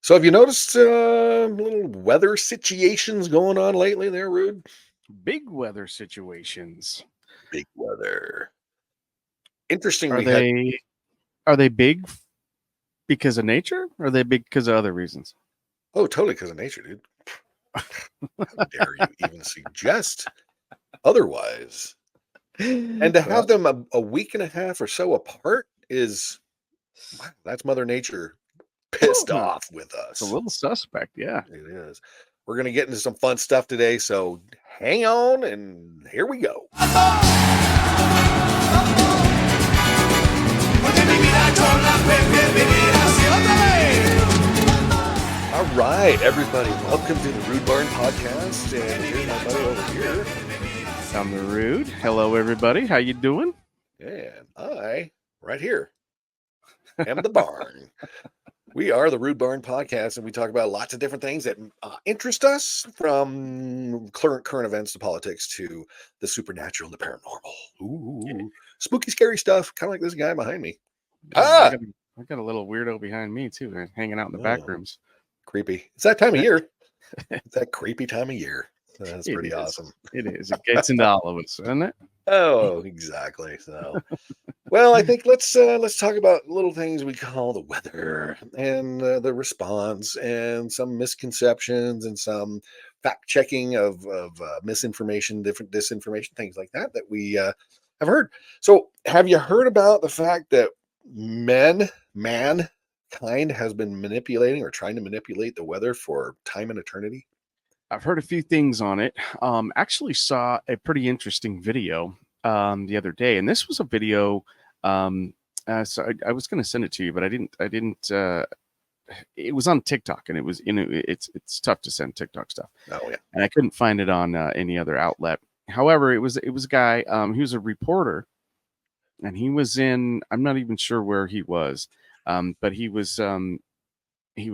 So have you noticed little weather situations going on lately there, Rude? Big weather situations. Big weather. Interesting, Are we had they are they big because of nature or are they big because of other reasons? totally because of nature, dude. How dare you even suggest otherwise? And to have Well, them a week and a half or so apart is wow, that's Mother Nature pissed off with it's a us. little suspect, yeah. It is. We're gonna get into some fun stuff today, so hang on and here we go. All right, everybody, welcome to the Rude Barn Podcast. And here's my buddy over here. I'm the Rude. Hello, everybody. How you doing? And I, right here, am the barn. We are the Rude Barn Podcast, and we talk about lots of different things that interest us, from current events to politics to the supernatural and the paranormal. Ooh, spooky, scary stuff, kind of like this guy behind me. Yeah, Ah, I got a little weirdo behind me too, hanging out in the back oh, rooms. creepy. It's that time of year. It's that creepy time of year. That's It pretty is. awesome. It is. It gets into all of us, doesn't it? Oh, exactly. So, well, I think let's talk about little things we call the weather and the response and some misconceptions and some fact checking of misinformation, different disinformation, things like that that we have heard. So, have you heard about the fact that mankind has been manipulating or trying to manipulate the weather for time and eternity? I've heard a few things on it. Actually saw a pretty interesting video the other day, and this was a video. I was going to send it to you, but I didn't. It was on TikTok, and it was it's tough to send TikTok stuff, Oh yeah. and I couldn't find it on any other outlet. However, it was a guy. He was a reporter, and he was in. I'm not even sure where he was, but he was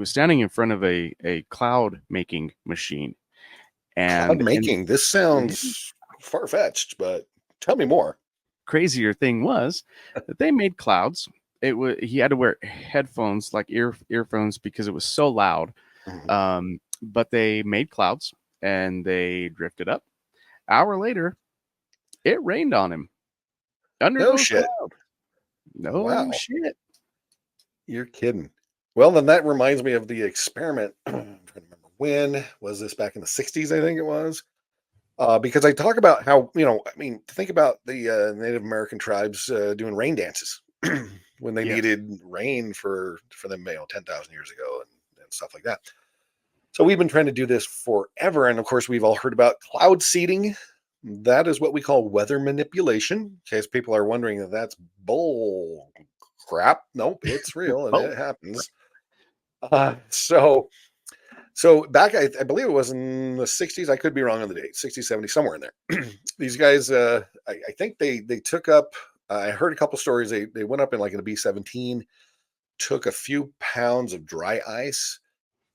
standing in front of a cloud making machine, Cloud and making. This sounds far fetched, but tell me more. crazier thing was that they made clouds. It was he had to wear headphones, like earphones, because it was so loud. Mhm. But they made clouds and they drifted up. Hour later, it rained on him under No those shit. clouds. No Wow. shit. You're kidding. Well, then that reminds me of the experiment. I'm trying to remember when was this, back in the 60s, I think it was. Because I talk about how, I mean, think about the Native American tribes doing rain dances when they Yes. needed rain for them, 10,000 years ago and stuff like that. So we've been trying to do this forever. And of course, we've all heard about cloud seeding. That is what we call weather manipulation. In case people are wondering that that's bull crap. Nope, it's real and Oh, it happens. So back, I believe it was in the 60s. I could be wrong on the date, 60s, 70s, somewhere in there. These guys, I think they took up, I heard a couple stories. They went up in like in a B-17, took a few pounds of dry ice,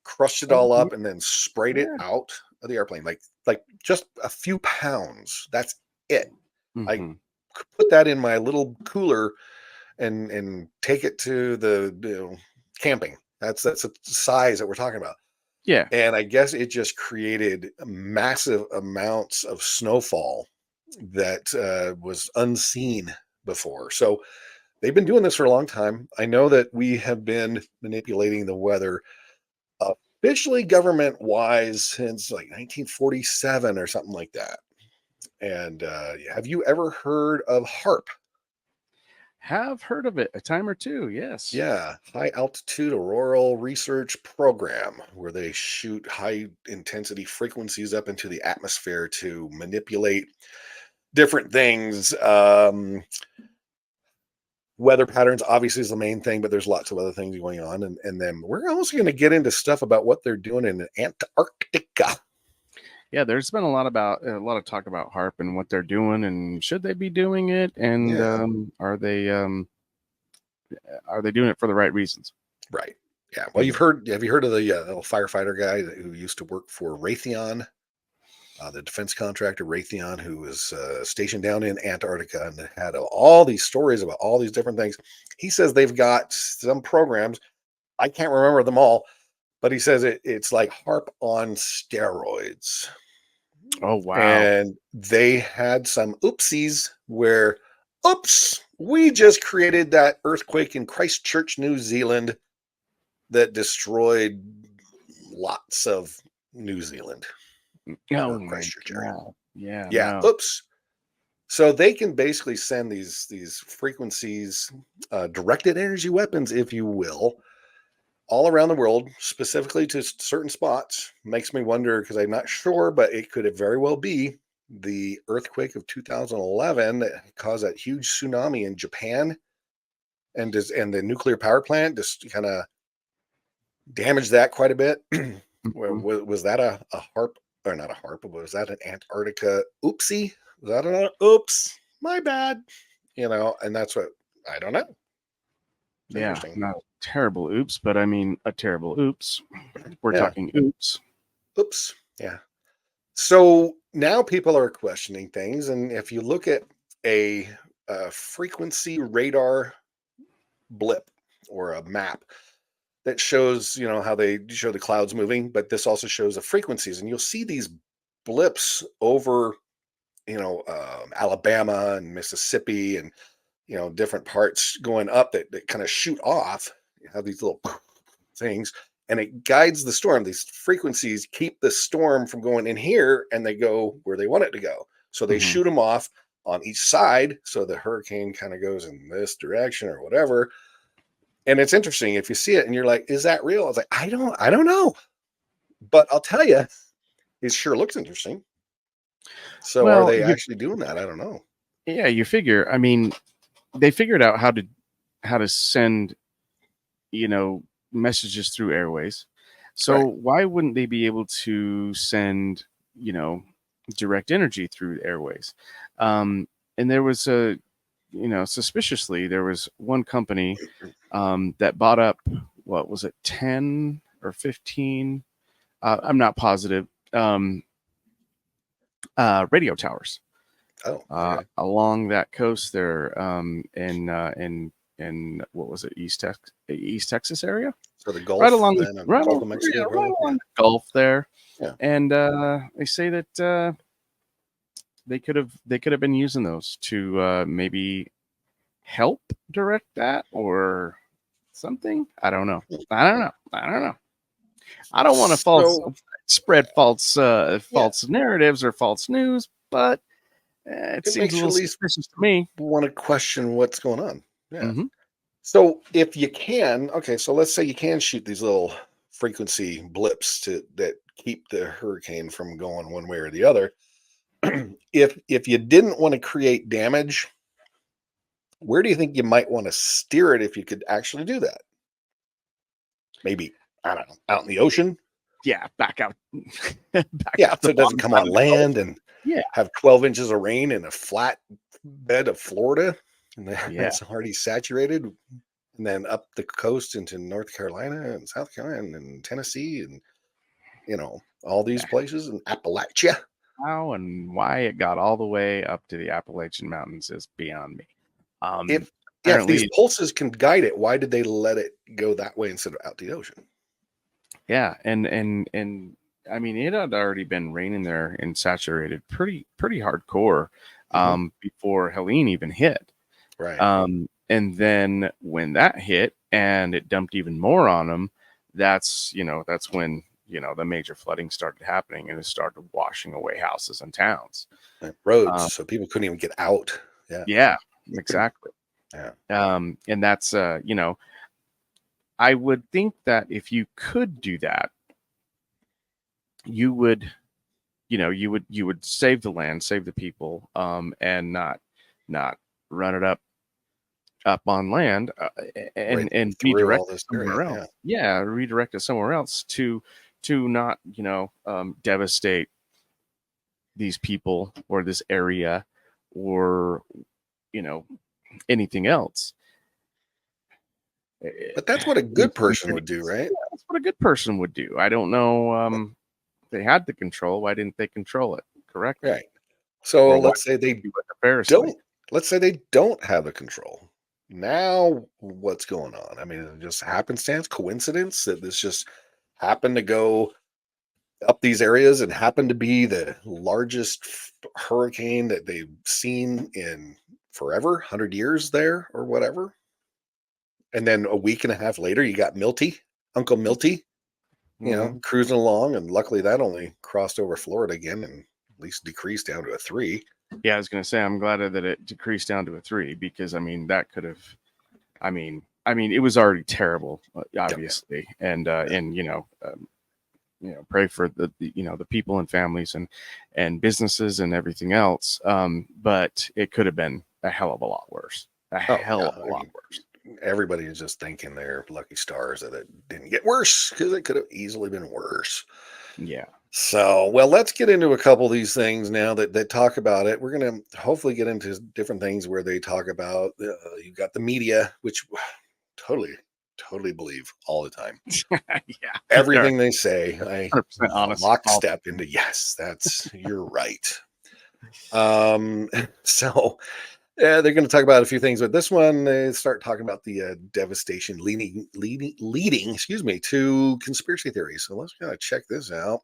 crushed it oh all yeah. up, and then sprayed it out of the airplane. Like just a few pounds. That's it. I Mm-hmm. put that in my little cooler and take it to the camping. That's the size that we're talking about. Yeah. And I guess it just created massive amounts of snowfall that was unseen before. So they've been doing this for a long time. I know that we have been manipulating the weather officially government wise since like 1947 or something like that. And have you ever heard of HARP? Have heard of it a time or two. Yes. Yeah, high altitude auroral research program, where they shoot high intensity frequencies up into the atmosphere to manipulate different things. Weather patterns obviously is the main thing, but there's lots of other things going on. And then we're also going to get into stuff about what they're doing in Antarctica. Yeah, there's been a lot of talk about HARP and what they're doing and should they be doing it and Yeah, are they doing it for the right reasons? right. Yeah. Well, Mhm. have you heard of the little firefighter guy who used to work for Raytheon? The defense contractor Raytheon, who was stationed down in Antarctica and had all these stories about all these different things. He says they've got some programs. I can't remember them all, but he says it's like HARP on steroids. Oh, wow. And they had some oopsies where, oops, we just created that earthquake in Christchurch, New Zealand that destroyed lots of New Zealand Oh or my Christchurch area. god. Yeah, Yeah, no. oops. So they can basically send these frequencies, directed energy weapons, if you will, all around the world, specifically to certain spots. Makes me wonder because I'm not sure, but it could very well be the earthquake of 2011 that caused that huge tsunami in Japan, and the nuclear power plant just kind of damaged that quite a bit. Mhm. Was that a harp or not a harp? But was that an Antarctica oopsie? Was that an oops? My bad. And that's what I don't know. It's Yeah, interesting. not a terrible oops, but I mean a terrible oops. We're Yeah. talking oops. Oops. Yeah. So now people are questioning things, and if you look at a frequency radar blip or a map that shows, how they show the clouds moving, but this also shows the frequencies, and you'll see these blips over, Alabama and Mississippi, and different parts going up that kind of shoot off. You have these little things, and it guides the storm. These frequencies keep the storm from going in here, and they go where they want it to go. So they Mhm. shoot them off on each side, so the hurricane kind of goes in this direction or whatever. And it's interesting if you see it and you're like, "Is that real?" I was like, "I don't know," but I'll tell you, it sure looks interesting. So are Well, they you actually doing that? I don't know. yeah, you figure, I mean, they figured out how to send, you know, messages through airways. So Right. why wouldn't they be able to send, you know, direct energy through airways? And there was suspiciously, there was one company that bought up, what was it, 10 or 15? I'm not positive. Radio towers Oh, okay. along that coast there, in what was it, East Texas area, So the Gulf then, Gulf of Mexico, right probably. Yeah. along the Gulf there, Yeah. and they say that they could have been using those to maybe help direct that or something. I don't know. I don't know. I don't know. I don't want to false So spread yeah, false narratives or false news, but it it seems a makes you little at least suspicious to me. want to question what's going on. Yeah. Hmm. So if you can, okay, so let's say you can shoot these little frequency blips to that keep the hurricane from going one way or the other. If you didn't want to create damage, where do you think you might want to steer it if you could actually do that? Maybe, I don't know, out in the ocean. Yeah, back out, back Yeah, out so the it doesn't bottom come side on of the Gulf. land and Yeah, have 12 inches of rain in a flat bed of Florida, and then yeah, it's already saturated, and then up the coast into North Carolina and South Carolina and Tennessee and all these yeah. places in Appalachia. How and why it got all the way up to the Appalachian Mountains is beyond me. If yeah, if these Apparently, pulses can guide it, why did they let it go that way instead of out the ocean? yeah, and I mean, it had already been raining there and saturated pretty hardcore Hmm. before Helene even hit. Right. And then when that hit and it dumped even more on them, that's when the major flooding started happening and it started washing away houses and towns. Roads, Um, so people couldn't even get out. Yeah. yeah, exactly. Yeah. And that's I would think that if you could do that, you would you would save the land, save the people, and not run it up on land, Right and through all redirect it this area. somewhere Yeah. else. Yeah, redirect it somewhere else to not devastate these people or this area or you know anything else. But that's what a good person would do, right? Yeah, that's what a good person would do. I don't know. If they had the control, why didn't they control it correctly, Right. So or why let's say didn't they they do it nefariously? don't let's say they don't have the control. Now what's going on? I mean, is it just happenstance, coincidence that this just happen to go up these areas and happen to be the largest hurricane that they've seen in forever, 100 years there or whatever. And then a week and a half later, you got Milty, Uncle Milty, Hmm. cruising along. And luckily that only crossed over Florida again and at least decreased down to a 3. Yeah, I was gonna say I'm glad that it decreased down to a 3 because I mean that could have. I mean it was already terrible, Yep. obviously, and pray for the people and families and businesses and everything else. But it could have been a hell of a lot worse. A Oh, hell yeah. of a I lot mean, worse. everybody is just thinking they're lucky stars that it didn't get worse because it could have easily been worse. Yeah. So, well, let's get into a couple of these things now that talk about it. We're going to hopefully get into different things where they talk about you've got the media, which totally believe all the time. Yeah. They're Everything they say, I 100% honest. lockstep into yes, you're right. Um, so yeah, they're going to talk about a few things, but this one they start talking about the devastation leading, excuse me, to conspiracy theories. So let's kind of check this out.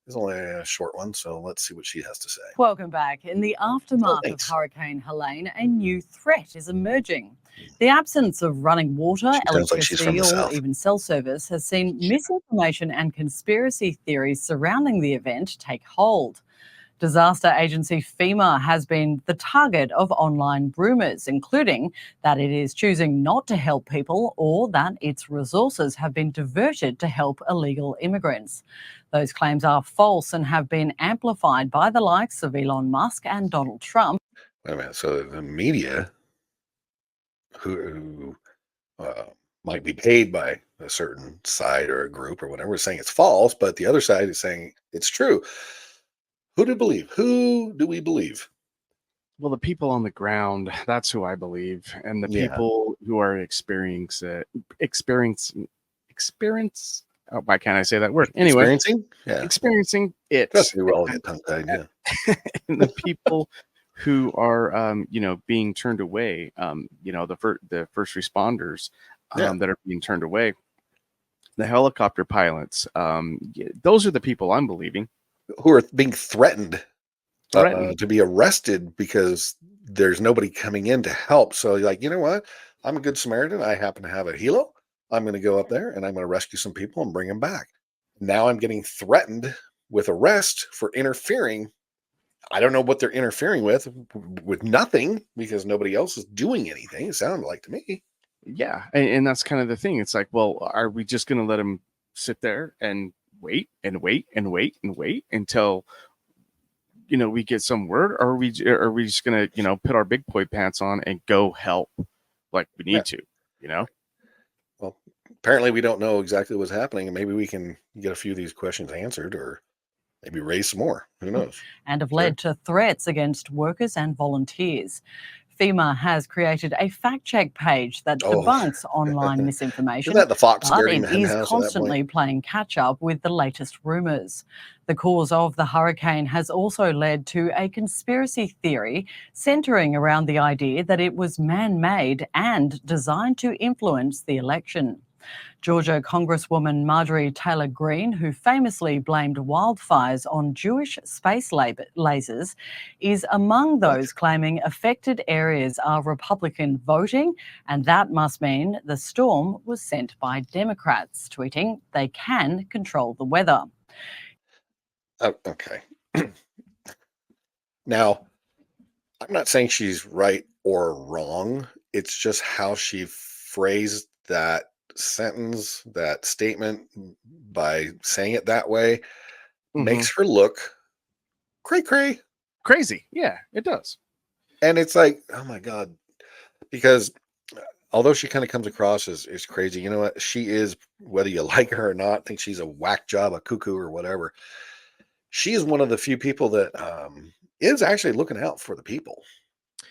It's only a short one, so let's see what she has to say. Welcome back. In the Oh, aftermath of thanks. Hurricane Helene, a new threat is emerging. The absence of running water, She sounds like she's from electricity, the or South. even cell service has seen misinformation and conspiracy theories surrounding the event take hold. Disaster agency FEMA has been the target of online rumours, including that it is choosing not to help people or that its resources have been diverted to help illegal immigrants. Those claims are false and have been amplified by the likes of Elon Musk and Donald Trump. Wait a minute. So the media, who might be paid by a certain side or a group or whatever, is saying it's false, but the other side is saying it's true. Who do you believe? Who do we believe? Well, the people on the ground, that's who I believe. And the Yeah, people who are experience why can't I say that word? Anyway, experiencing. Yeah, experiencing trust it. me, we all get tongue tied. Yeah, And the people who are being turned away, the first responders yeah. that are being turned away, the helicopter pilots, those are the people I'm believing. Who are being threatened Threatened. to be arrested because there's nobody coming in to help. So you're like, you know what? I'm a good Samaritan. I happen to have a helo. I'm going to go up there and I'm going to rescue some people and bring them back. Now I'm getting threatened with arrest for interfering. I don't know what they're interfering with nothing because nobody else is doing anything. It sounded like to me. Yeah, and that's kind of the thing. It's like, well, are we just going to let them sit there and wait and wait and wait and wait until we get some word, or are we just going to put our big boy pants on and go help like we Yeah. need to, you know? Well, apparently we don't know exactly what's happening, and maybe we can get a few of these questions answered, or maybe raise some more. Who knows? And have Sure. led to threats against workers and volunteers. FEMA has created a fact check page that Oh, debunks online isn't misinformation, that the fox but guarding it the hen is house at that point? constantly playing catch up with the latest rumours. The cause of the hurricane has also led to a conspiracy theory centering around the idea that it was man made and designed to influence the election. Georgia Congresswoman Marjorie Taylor Greene, who famously blamed wildfires on Jewish space lasers, is among What? those claiming affected areas are Republican voting, and that must mean the storm was sent by Democrats, tweeting they can control the weather. Oh, okay. Now, I'm not saying she's right or wrong. It's just how she phrased that sentence, that statement, by saying it that way Hmm. makes her look cray cray. Crazy. Yeah, it does. And it's like, oh my God, because although she kind of comes across as crazy, you know what? She is, whether you like her or not, think she's a whack job, a cuckoo or whatever. She is one of the few people that is actually looking out for the people,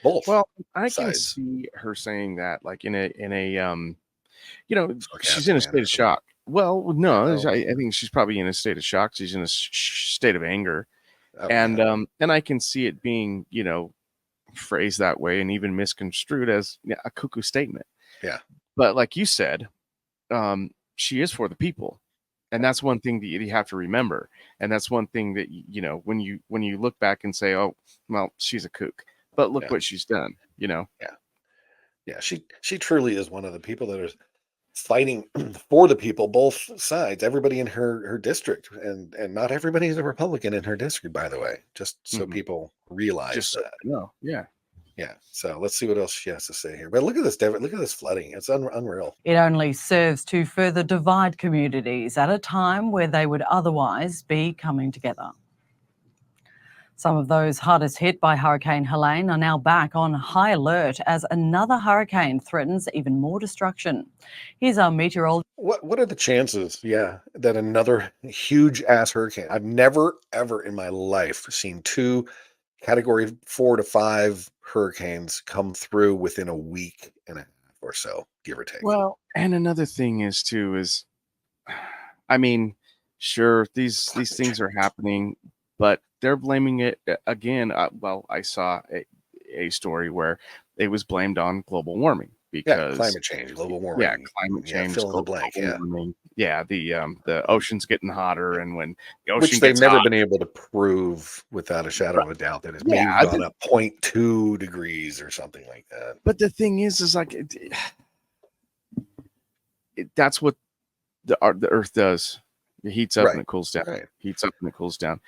both Well, I can sides, see her saying that, like in a she's sarcastic in a manner state or of something. shock. Well, no, Oh, I think she's probably in a state of shock. She's in a state of anger, oh yeah, and I can see it being phrased that way and even misconstrued as a cuckoo statement. yeah, But like you said, she is for the people. And that's one thing that you have to remember. And that's one thing that, when you look back and say, oh, well, she's a kook, but look Yeah. what she's done, Yeah. Yeah. She truly is one of the people that are fighting for the people, both sides, everybody in her district, and not everybody is a Republican in her district, by the way, just so Mhm. people realize Just so that. you know. Yeah. Yeah. So let's see what else she has to say here. But look at this, David. Look at this flooding. It's unreal. It only serves to further divide communities at a time where they would otherwise be coming together. Some of those hardest hit by Hurricane Helene are now back on high alert as another hurricane threatens even more destruction. Here's our meteorologist. What are the chances, yeah, that another huge ass hurricane? I've never ever in my life seen two category 4 to 5 hurricanes come through within a week and a half or so, give or take. Well, and another thing is too is, I mean, sure, these Climate things are change. happening, but they're blaming it again. Well, I saw a story where it was blamed on global warming Yeah, because, climate change, global yeah, warming. climate Yeah, change, fill in the blank. global Yeah. warming, yeah, the ocean's getting hotter, Yeah. and when the Which ocean they've gets never hot, been able to prove without a shadow right, of a doubt that it's maybe yeah. gone up 0.2 degrees or something like that. But the thing is like that's what the Earth does. It heats up and Right. it cools down. Right. Heats up and it cools down.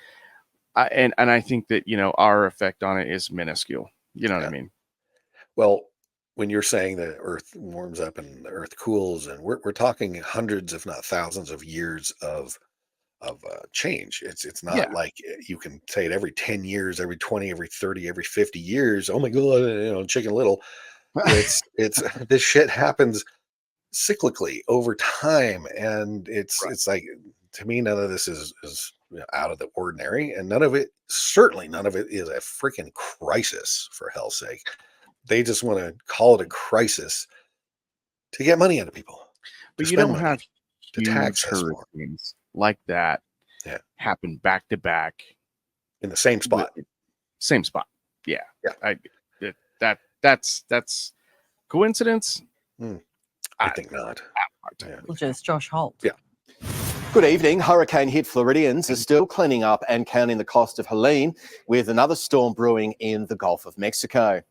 And I think that our effect on it is minuscule. You know what I Yeah. mean? Well, when you're saying the Earth warms up and the Earth cools, and we're talking hundreds, if not thousands, of years of change. It's not Yeah. like you can say it every 10 years, every 20, every 30, every 50 years. Oh my God, Chicken Little. It's this shit happens cyclically over time, and Right. it's like, to me, none of this is out of the ordinary, and none of it, certainly none of it, is a freaking crisis, for hell's sake. They just want to call it a crisis to get money out of people, to But you spend don't money, have to huge tax us more. hurricanes like that Yeah, happen back to back in the same with spot. same spot. Yeah. Yeah. That's coincidence. I think not. Yeah. Josh Holt. Yeah. Good evening. Hurricane-hit Floridians are still cleaning up and counting the cost of Helene, with another storm brewing in the Gulf of Mexico.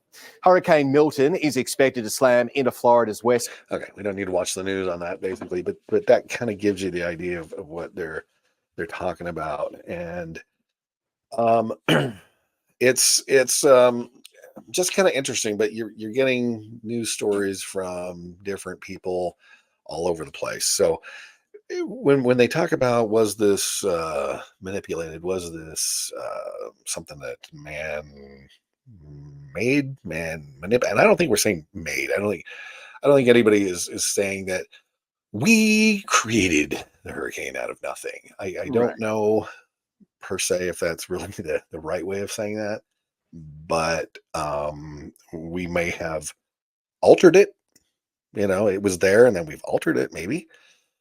Hurricane Milton is expected to slam into Florida's west. Okay, we don't need to watch the news on that, basically, but that kind of gives you the idea of what they're talking about, and it's just kind of interesting. But you're getting news stories from different people all over the place. So when they talk about, was this manipulated, was this something that man made, man manipulated, and I don't think we're saying made. I don't think anybody is saying that we created the hurricane out of nothing. I Right. don't know per se if that's really the right way of saying that, but we may have altered it. It was there, and then we've altered it, maybe.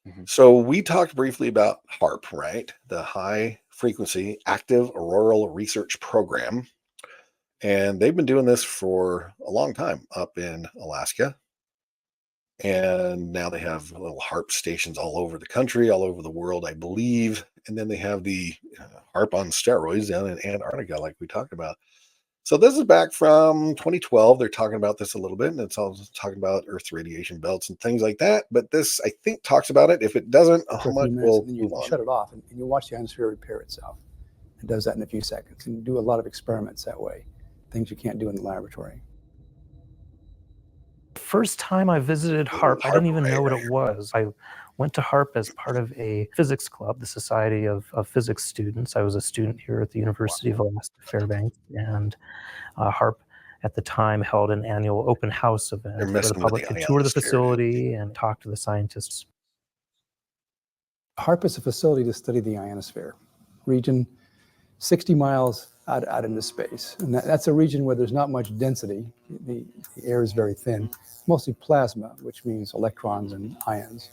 Mhm. So we talked briefly about HARP, right? The High Frequency Active Auroral Research Program. And they've been doing this for a long time up in Alaska. And now they have little HARP stations all over the country, all over the world, I believe. And then they have the HARP on steroids down in Antarctica, like we talked about. So this is back from 2012. They're talking about this a little bit, and it's also talking about Earth's radiation belts and things like that. But this, I think, talks about it. If it doesn't, how much we'll move on. Shut it off, and you watch the ionosphere repair itself. It does that in a few seconds. And you do a lot of experiments that way, things you can't do in the laboratory. First time I visited HARP, I didn't even know what it was. I went to HARP as part of a physics club, the Society of Physics Students. I was a student here at the University of Alaska Fairbanks, and HARP at the time held an annual open house event where the public could tour the facility and talk to the scientists. HARP is a facility to study the ionosphere region 60 miles out into space. And that's a region where there's not much density. The air is very thin, mostly plasma, which means electrons and ions.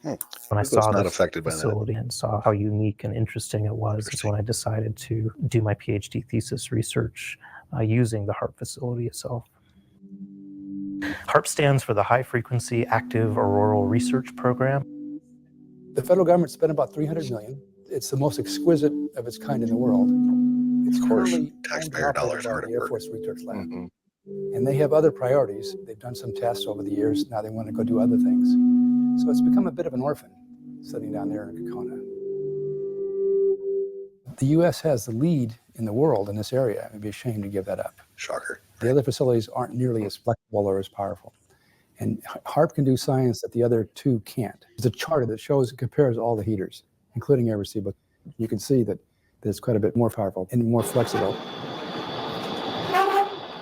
When I saw not this affected by facility and saw how unique and interesting it was, is when I decided to do my PhD thesis research using the HARP facility itself. HARP stands for the High Frequency Active Auroral Research Program. The federal government spent about $300 million. It's the most exquisite of its kind in the world. It's Of course, currently taxpayer owned and dollars operated hard by at the Air work. Force Research Lab. Mm-hmm. And they have other priorities. They've done some tests over the years. Now they want to go do other things. So it's become a bit of an orphan sitting down there in Kokona. The U.S. has the lead in the world in this area. I'd be ashamed to give that up. Shocker. The other facilities aren't nearly as flexible or as powerful. And HARP can do science that the other two can't. There's a chart that shows, it compares all the heaters, including air receiver. You can see that it's quite a bit more powerful and more flexible.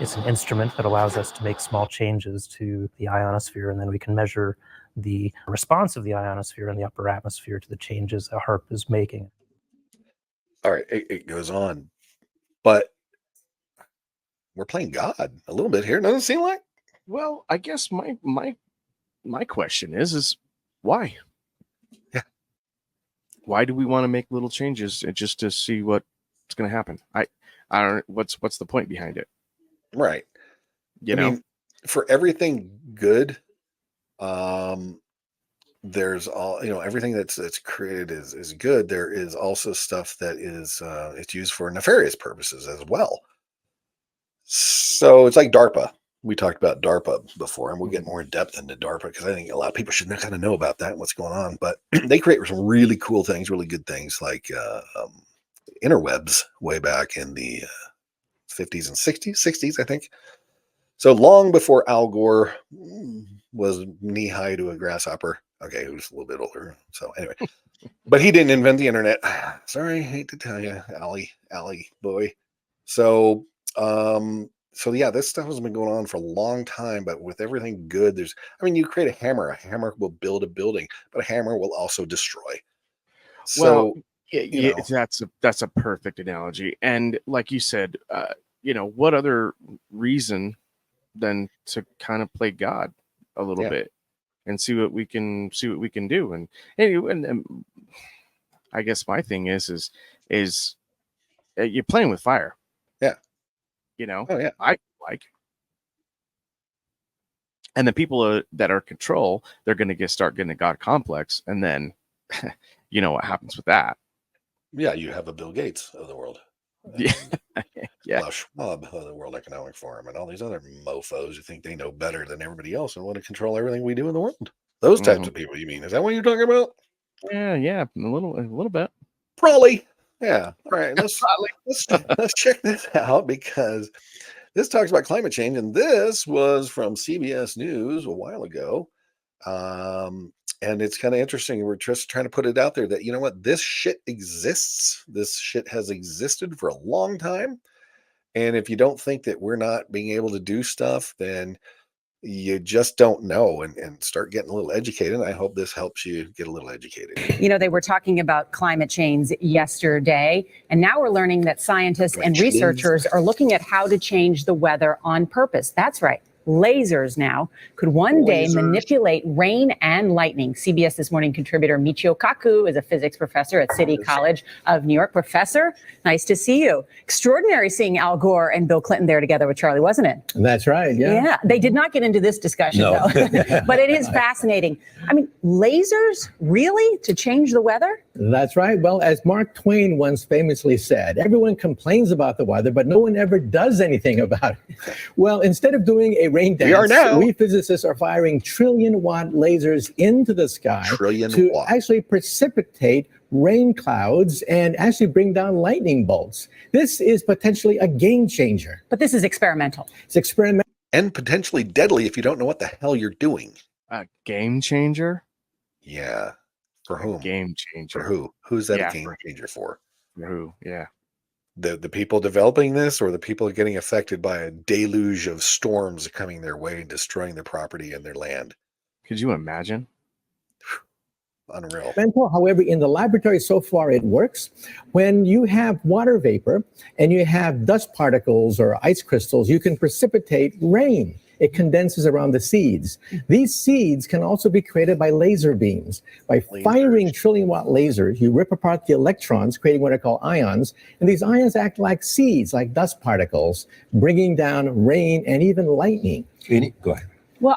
It's an instrument that allows us to make small changes to the ionosphere, and then we can measure the response of the ionosphere and the upper atmosphere to the changes that HARP is making. All right, it goes on, but we're playing God a little bit here. Doesn't it seem like? Well, I guess my question is why? Yeah. Why do we want to make little changes just to see what's going to happen? I don't. What's the point behind it? Right. You know, mean, for everything good, there's all, everything that's created is good. There is also stuff that is it's used for nefarious purposes as well. So it's like DARPA. We talked about DARPA before, and we'll get more in depth into DARPA because I think a lot of people should kind of know about that and what's going on. But they create some really cool things, really good things, like interwebs way back in the 50s and 60s, I think. So long before Al Gore was knee high to a grasshopper. Okay, he was a little bit older. So anyway, but he didn't invent the internet. Sorry, hate to tell you, Allie boy. So yeah, this stuff has been going on for a long time, but with everything good, you create a hammer will build a building, but a hammer will also destroy. So, well, that's a perfect analogy. And like you said, what other reason than to kind of play God a little bit and see what we can do. And I guess my thing is you're playing with fire. Yeah. Oh yeah. I like. And the people that are in control, they're going to start getting a God complex, and then you know what happens with that. Yeah, you have a Bill Gates of the world. Yeah. Klaus Schwab of the World Economic Forum and all these other mofos who think they know better than everybody else and want to control everything we do in the world. Those types of people, you mean? Is that what you're talking about? Yeah, a little bit. Probably. Yeah. All right. Let's check this out, because this talks about climate change, and this was from CBS News a while ago. And it's kind of interesting. We're just trying to put it out there that, you know what, this shit exists. This shit has existed for a long time. And if you don't think that we're not being able to do stuff, then you just don't know, and start getting a little educated. And I hope this helps you get a little educated. They were talking about climate change yesterday, and now we're learning that scientists and researchers are looking at how to change the weather on purpose. That's right. Lasers now could one day manipulate rain and lightning. CBS This Morning contributor Michio Kaku is a physics professor at City College of New York. Professor, nice to see you. Extraordinary seeing Al Gore and Bill Clinton there together with Charlie, wasn't it? That's right. Yeah. They did not get into this discussion, though. But it is fascinating. Lasers, really? To change the weather? That's right. Well, as Mark Twain once famously said, everyone complains about the weather, but no one ever does anything about it. Well, instead of doing a rain dance, we physicists are firing trillion-watt lasers into the sky to actually precipitate rain clouds and actually bring down lightning bolts. This is potentially a game changer. But this is experimental. It's experimental. And potentially deadly if you don't know what the hell you're doing. A game changer? Yeah. For whom? Game changer. For who? Who's that a game changer for? For who? Yeah. The people developing this, or the people getting affected by a deluge of storms coming their way and destroying their property and their land? Could you imagine? Unreal. However, in the laboratory so far, it works. When you have water vapor and you have dust particles or ice crystals, you can precipitate rain. It condenses around the seeds. These seeds can also be created by laser beams. By firing trillion-watt lasers, you rip apart the electrons, creating what are called ions, and these ions act like seeds, like dust particles, bringing down rain and even lightning. Go ahead. Well,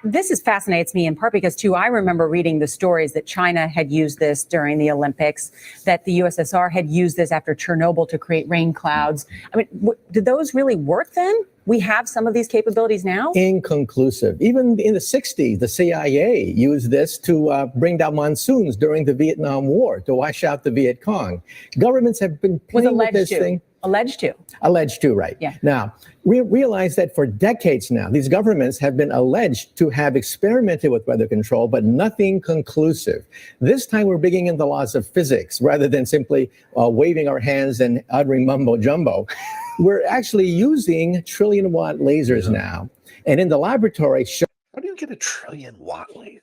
this fascinates me in part because, too, I remember reading the stories that China had used this during the Olympics, that the USSR had used this after Chernobyl to create rain clouds. I mean, did those really work then? We have some of these capabilities now? Inconclusive. Even in the 60s, the CIA used this to bring down monsoons during the Vietnam War, to wash out the Viet Cong. Governments have been playing with this thing. Alleged to. Alleged to, right. Yeah. Now, we realize that for decades now, these governments have been alleged to have experimented with weather control, but nothing conclusive. This time we're bringing in the laws of physics rather than simply waving our hands and uttering mumbo jumbo. We're actually using trillion-watt lasers now. And in the laboratory... How do you get a trillion-watt laser?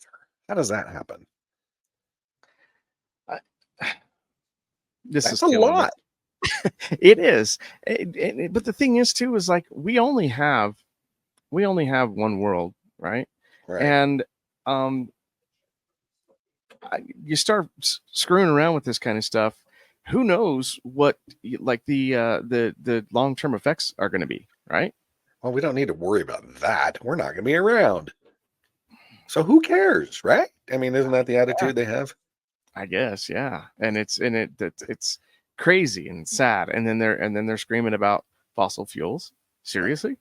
How does that happen? That's a lot. It is. But the thing is, too, is like we only have one world, right? And you start screwing around with this kind of stuff, who knows what like the long-term effects are going to be, right? Well, we don't need to worry about that. We're not going to be around. So who cares, right? I mean, isn't that the attitude they have? I guess, yeah. And it's crazy and sad. And then they're screaming about fossil fuels. Seriously?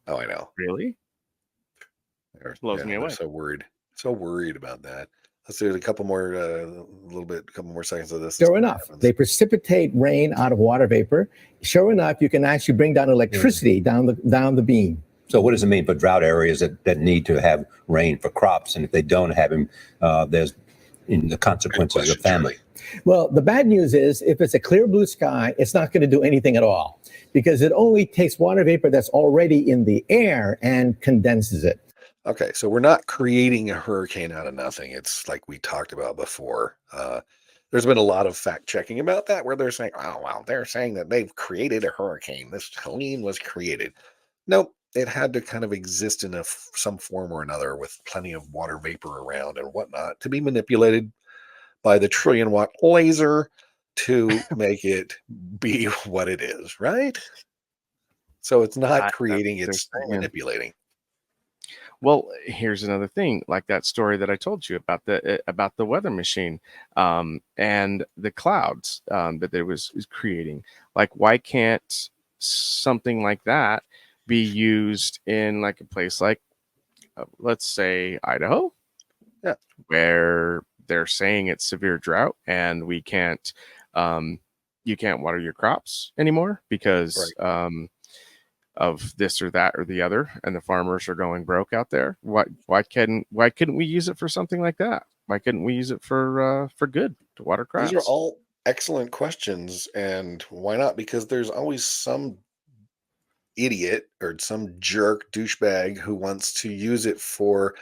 Oh, I know. Really? Blows me away. So worried about that. Let's do a couple more, couple more seconds of this. Sure enough, they precipitate rain out of water vapor. Sure enough, you can actually bring down electricity down the beam. So what does it mean for drought areas that need to have rain for crops? And if they don't have them, there's the consequences of famine. Well, the bad news is if it's a clear blue sky, it's not going to do anything at all because it only takes water vapor that's already in the air and condenses it. Okay, so we're not creating a hurricane out of nothing. It's like we talked about before. There's been a lot of fact checking about that where they're saying, oh, well, they're saying that they've created a hurricane. This Helene was created. Nope, it had to kind of exist in some form or another with plenty of water vapor around and whatnot to be manipulated by the trillion-watt laser to make it be what it is, right? So it's not creating, it's manipulating. Well, here's another thing, like that story that I told you about the weather machine and the clouds that it was creating. Like, why can't something like that be used in like a place like, let's say, Idaho, where they're saying it's severe drought and we can't, you can't water your crops anymore because of this or that or the other, and the farmers are going broke out there. Why couldn't we use it for something like that? Why couldn't we use it for good to water crops? These are all excellent questions, and why not? Because there's always some idiot or some jerk douchebag who wants to use it for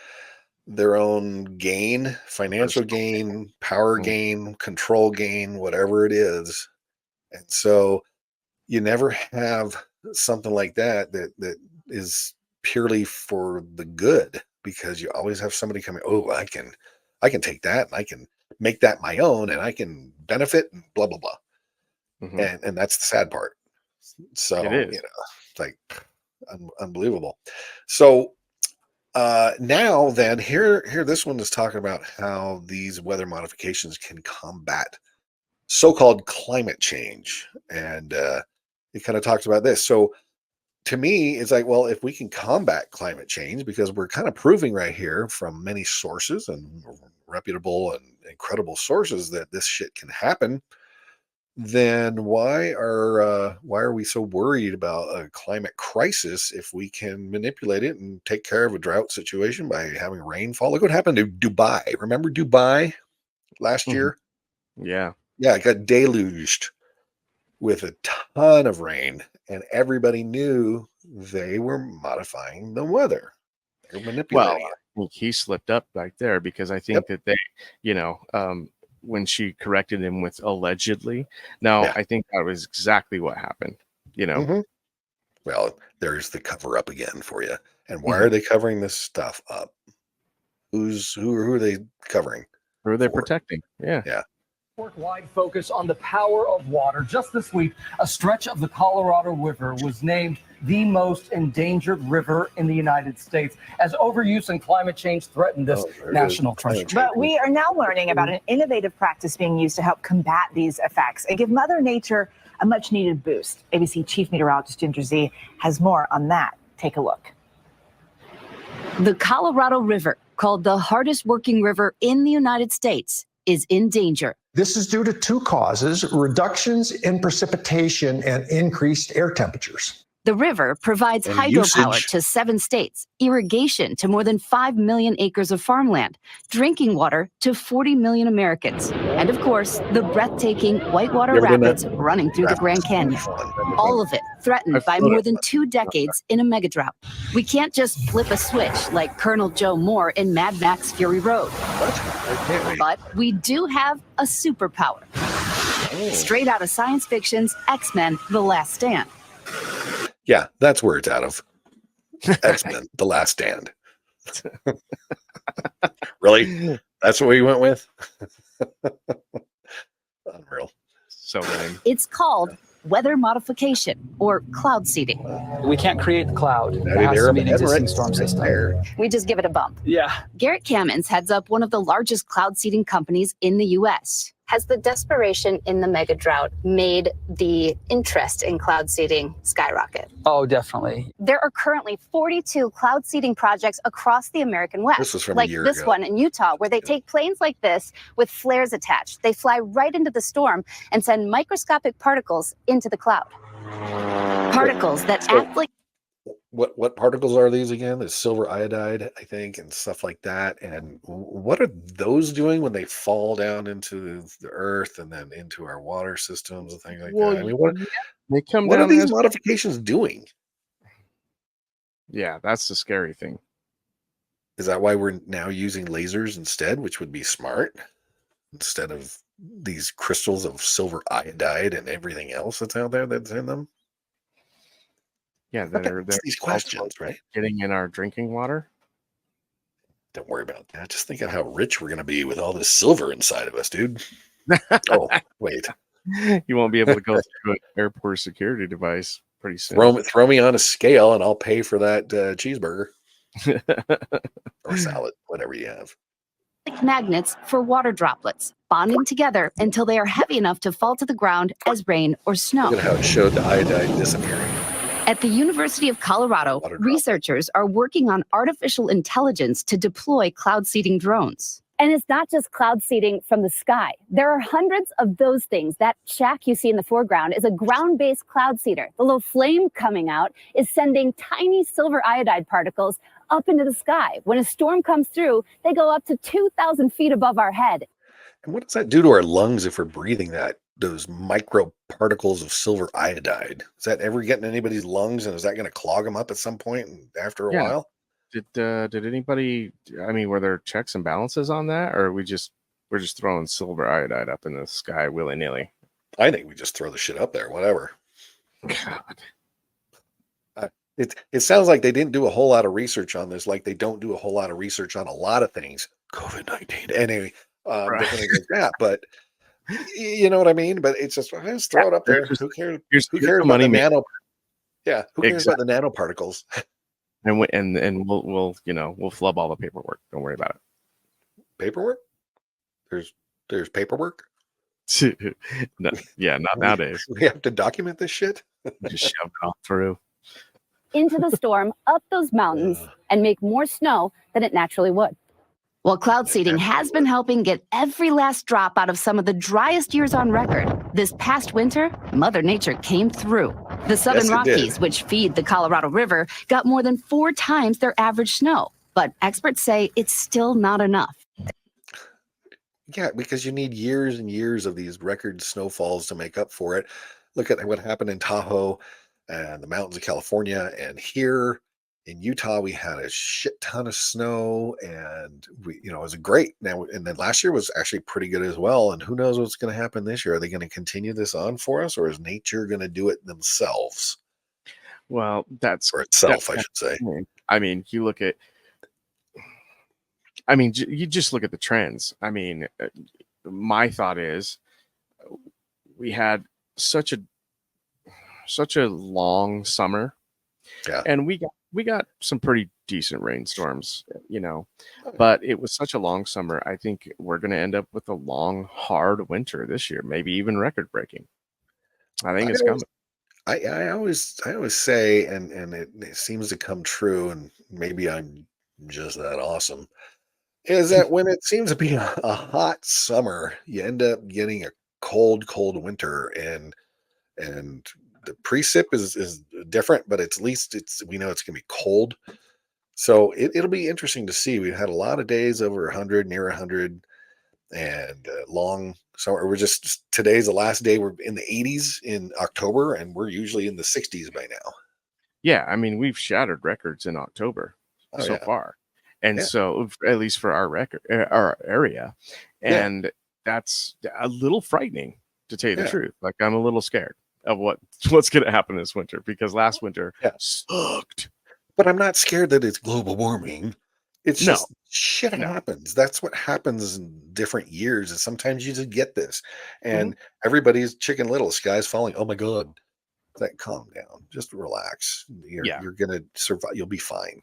their own gain, financial gain, power gain, control gain, whatever it is. And so you never have something like that is purely for the good, because you always have somebody coming, oh, I can take that and I can make that my own and I can benefit and blah blah blah. And that's the sad part. So like unbelievable. So now then here this one is talking about how these weather modifications can combat so-called climate change, and it kind of talks about this. So to me, it's like, well, if we can combat climate change, because we're kind of proving right here from many sources and reputable and incredible sources that this shit can happen, then why are we so worried about a climate crisis if we can manipulate it and take care of a drought situation by having rainfall? Look what happened to Dubai. Remember Dubai last year? Yeah, it got deluged with a ton of rain, and everybody knew they were modifying the weather. They were manipulating it. I think he slipped up right there, because I think that they, when she corrected him with allegedly, I think that was exactly what happened. Well, there's the cover up again for you. And why are they covering this stuff up? Who are they covering? Who are they protecting? Yeah. Wide focus on the power of water. Just this week, a stretch of the Colorado River was named the most endangered river in the United States as overuse and climate change threaten this national treasure. But we are now learning about an innovative practice being used to help combat these effects and give Mother Nature a much needed boost. ABC Chief Meteorologist Ginger Z has more on that. Take a look. The Colorado River, called the hardest working river in the United States, is in danger. This is due to two causes: reductions in precipitation and increased air temperatures. The river provides hydropower to 7 states, irrigation to more than 5 million acres of farmland, drinking water to 40 million Americans, and of course, the breathtaking whitewater rapids running through the Grand Canyon. All of it threatened by more than 2 decades in a megadrought. We can't just flip a switch like Colonel Joe Moore in Mad Max Fury Road. But we do have a superpower. Straight out of science fiction's X-Men: The Last Stand. Yeah, that's where it's out of. X-Men: The Last Stand. Really? That's what we went with? Unreal. So lame. It's called weather modification, or cloud seeding. We can't create the cloud. It has to be an existing storm system. We just give it a bump. Yeah. Garrett Kamens heads up one of the largest cloud seeding companies in the U.S. Has the desperation in the mega drought made the interest in cloud seeding skyrocket? Oh, definitely. There are currently 42 cloud seeding projects across the American West. This was from like a year this ago. one in Utah, where they take planes like this with flares attached. They fly right into the storm and send microscopic particles into the cloud. Particles that act like What particles are these again? There's silver iodide, I think, and stuff like that. And what are those doing when they fall down into the earth and then into our water systems and things like that? I mean, they come what down are these as- modifications doing? Yeah, that's the scary thing. Is that why we're now using lasers instead, which would be smart, instead of these crystals of silver iodide and everything else that's out there that's in them? Yeah, they're these questions, right? Getting in our drinking water. Don't worry about that. Just think of how rich we're going to be with all this silver inside of us, dude. Oh, wait. You won't be able to go through an airport security device pretty soon. Throw me on a scale and I'll pay for that cheeseburger or salad, whatever you have. magnets for water droplets, bonding together until they are heavy enough to fall to the ground as rain or snow. Look at how it showed the iodide disappearing. At the University of Colorado, researchers are working on artificial intelligence to deploy cloud seeding drones. And it's not just cloud seeding from the sky. There are hundreds of those things. That shack you see in the foreground is a ground-based cloud seeder. The little flame coming out is sending tiny silver iodide particles up into the sky. When a storm comes through, they go up to 2,000 feet above our head. And what does that do to our lungs if we're breathing those micro particles of silver iodide? Is that ever getting anybody's lungs, and is that going to clog them up at some point after a while? Did anybody? I mean, were there checks and balances on that, or we're just throwing silver iodide up in the sky willy nilly? I think we just throw the shit up there, whatever. God, it sounds like they didn't do a whole lot of research on this, like they don't do a whole lot of research on a lot of things. COVID-19, anyway, different things like that. But you know what I mean. But it's just throw it up there. Who cares? Who cares about the nano? Yeah, who cares about the nanoparticles? And we'll flub all the paperwork. Don't worry about it. Paperwork? There's paperwork? No, yeah, not nowadays. We have to document this shit? Just shove it all through. Into the storm, up those mountains, and make more snow than it naturally would. While cloud seeding has been helping get every last drop out of some of the driest years on record, this past winter, Mother Nature came through. The Southern Rockies, which feed the Colorado River, got more than 4 times their average snow. But experts say it's still not enough. Yeah, because you need years and years of these record snowfalls to make up for it. Look at what happened in Tahoe and the mountains of California, and here in Utah, we had a shit ton of snow, and it was great. Now, and then last year was actually pretty good as well. And who knows what's going to happen this year? Are they going to continue this on for us, or is nature going to do it themselves? Well, or itself, I should say. I mean, you just look at the trends. I mean, my thought is we had such a long summer, and we got some pretty decent rainstorms, but it was such a long summer. I think we're going to end up with a long, hard winter this year, maybe even record breaking. I think it's coming. I always say, and it seems to come true, and maybe I'm just that awesome, is that when it seems to be a hot summer, you end up getting a cold winter, and the precip is different, but at least we know it's gonna be cold. So it'll be interesting to see. We've had a lot of days over 100, near 100, and long summer. Today's the last day. We're in the 80s in October, and we're usually in the 60s by now. Yeah, I mean, we've shattered records in October so far. And so, at least for our area, and that's a little frightening, to tell you the truth. Like, I'm a little scared of what's going to happen this winter, because last winter sucked. But I'm not scared that it's global warming. It's just shit happens. That's what happens in different years. And sometimes you just get this, and everybody's Chicken Little. Sky's falling. Oh my God! Calm down. Just relax. You're gonna survive. You'll be fine.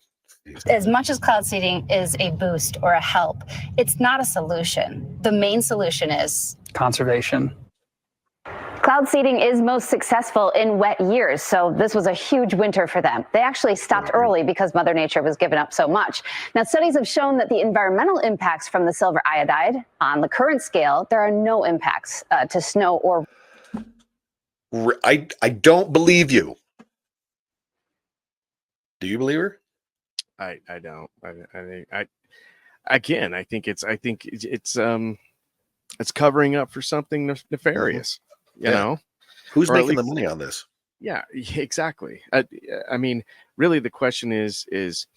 As much as cloud seeding is a boost or a help, it's not a solution. The main solution is conservation. Cloud seeding is most successful in wet years, so this was a huge winter for them. They actually stopped early because Mother Nature was giving up so much. Now, studies have shown that the environmental impacts from the silver iodide, on the current scale, there are no impacts to snow or... I don't believe you. Do you believe her? I don't. I think it's covering up for something nefarious. You know, who's making the money on this? Yeah, exactly. I mean, really, the question is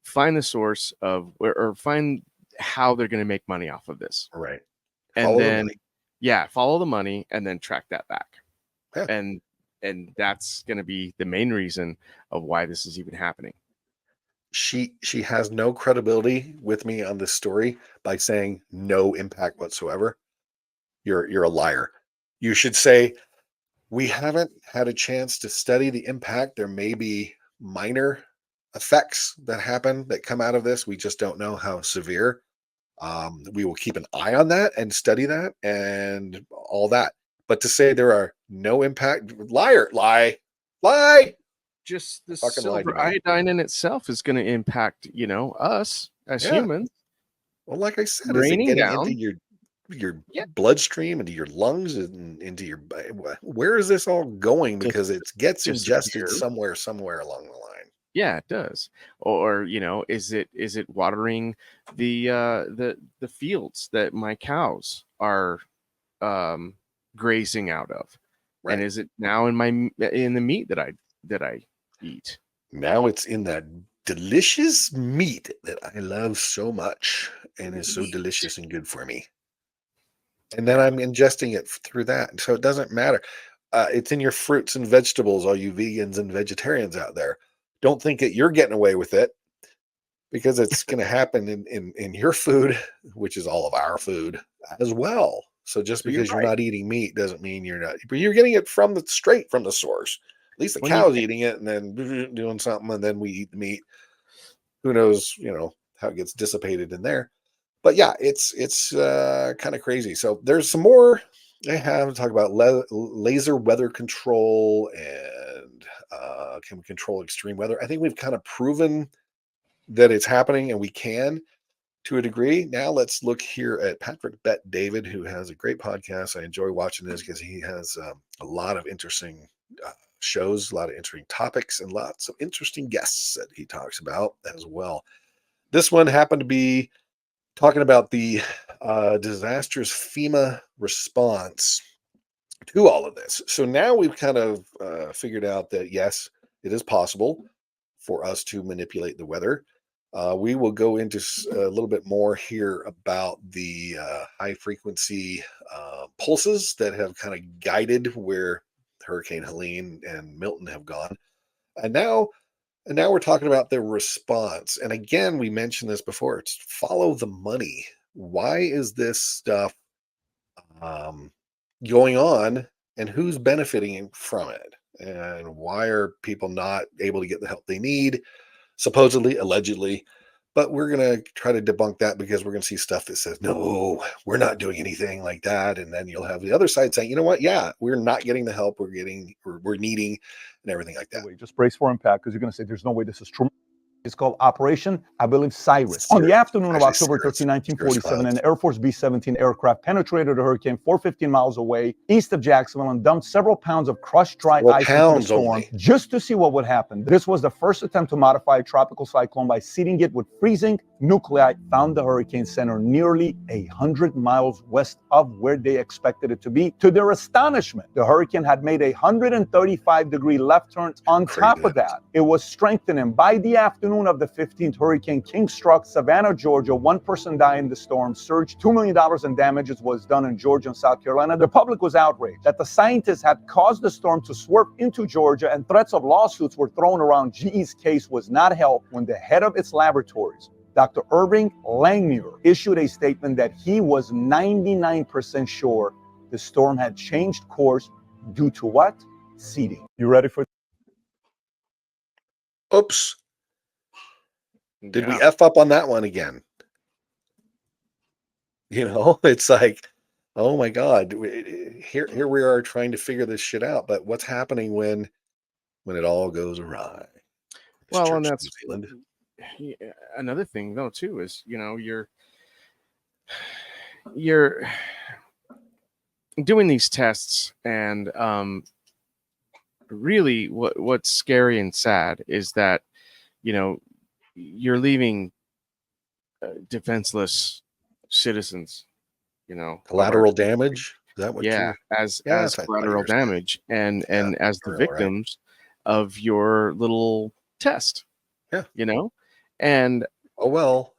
find the source of, or find how they're going to make money off of this, right? And then, follow the money, and then track that back, and that's going to be the main reason of why this is even happening. She has no credibility with me on this story by saying no impact whatsoever. You're a liar. You should say, we haven't had a chance to study the impact. There may be minor effects that happen that come out of this. We just don't know how severe. We will keep an eye on that and study that and all that. But to say there are no impact, lie. Just the silver iodine in itself is going to impact, us as humans. Well, like I said, is it getting into your bloodstream, into your lungs, and into your... Where is this all going? Because it gets ingested somewhere along the line. Yeah, it does. Or is it watering the fields that my cows are grazing out of? Right. And is it now in the meat that I eat? Now it's in that delicious meat that I love so much and is so delicious and good for me. And then I'm ingesting it through that. So it doesn't matter. It's in your fruits and vegetables, all you vegans and vegetarians out there. Don't think that you're getting away with it, because it's going to happen in your food, which is all of our food as well. So just because you're not eating meat doesn't mean you're not, but you're getting it straight from the source. At least the cow's eating it and then doing something, and then we eat the meat. Who knows, how it gets dissipated in there. But yeah, it's kind of crazy. So there's some more I have to talk about: laser weather control, and can we control extreme weather? I think we've kind of proven that it's happening, and we can, to a degree. Now let's look here at Patrick Bet David, who has a great podcast. I enjoy watching this because he has a lot of interesting shows, a lot of interesting topics, and lots of interesting guests that he talks about as well. This one happened to be talking about the disastrous FEMA response to all of this. So now we've kind of figured out that, yes, it is possible for us to manipulate the weather. We will go into a little bit more here about the high frequency pulses that have kind of guided where Hurricane Helene and Milton have gone. And now we're talking about the response. And again, we mentioned this before. It's follow the money. Why is this stuff going on and who's benefiting from it, and why are people not able to get the help they need, supposedly, allegedly. But we're going to try to debunk that, because we're going to see stuff that says, no, we're not doing anything like that. And then you'll have the other side saying, you know what? Yeah, we're not getting the help we're needing, and everything like that. Just brace for impact, because you're going to say, there's no way this is true. It's called Operation, I believe, Cyrus. On the afternoon of October 13, 1947, an Air Force B-17 aircraft penetrated a hurricane 415 miles away east of Jacksonville and dumped several pounds of crushed dry ice into the storm just to see what would happen. This was the first attempt to modify a tropical cyclone by seeding it with freezing nuclei, found the hurricane center nearly 100 miles west of where they expected it to be. To their astonishment, the hurricane had made a 135-degree left turn. On top of that, it was strengthening. By the afternoon of the 15th, Hurricane King struck Savannah, Georgia. One person died in the storm surge. $2 million in damages was done in Georgia and South Carolina. The public was outraged that the scientists had caused the storm to swerve into Georgia, and threats of lawsuits were thrown around. GE's case was not helped when the head of its laboratories, Dr. Irving Langmuir, issued a statement that he was 99% sure the storm had changed course due to what? Seeding. You ready for? Oops. Did we F up on that one again? It's like, oh my God, here we are trying to figure this shit out. But what's happening when it all goes awry? Well, and that's another thing though too, is you're doing these tests, and really what's scary and sad is that you're leaving defenseless citizens, collateral damage. Is that what? As collateral damage, and as the victims of your little test. And oh well.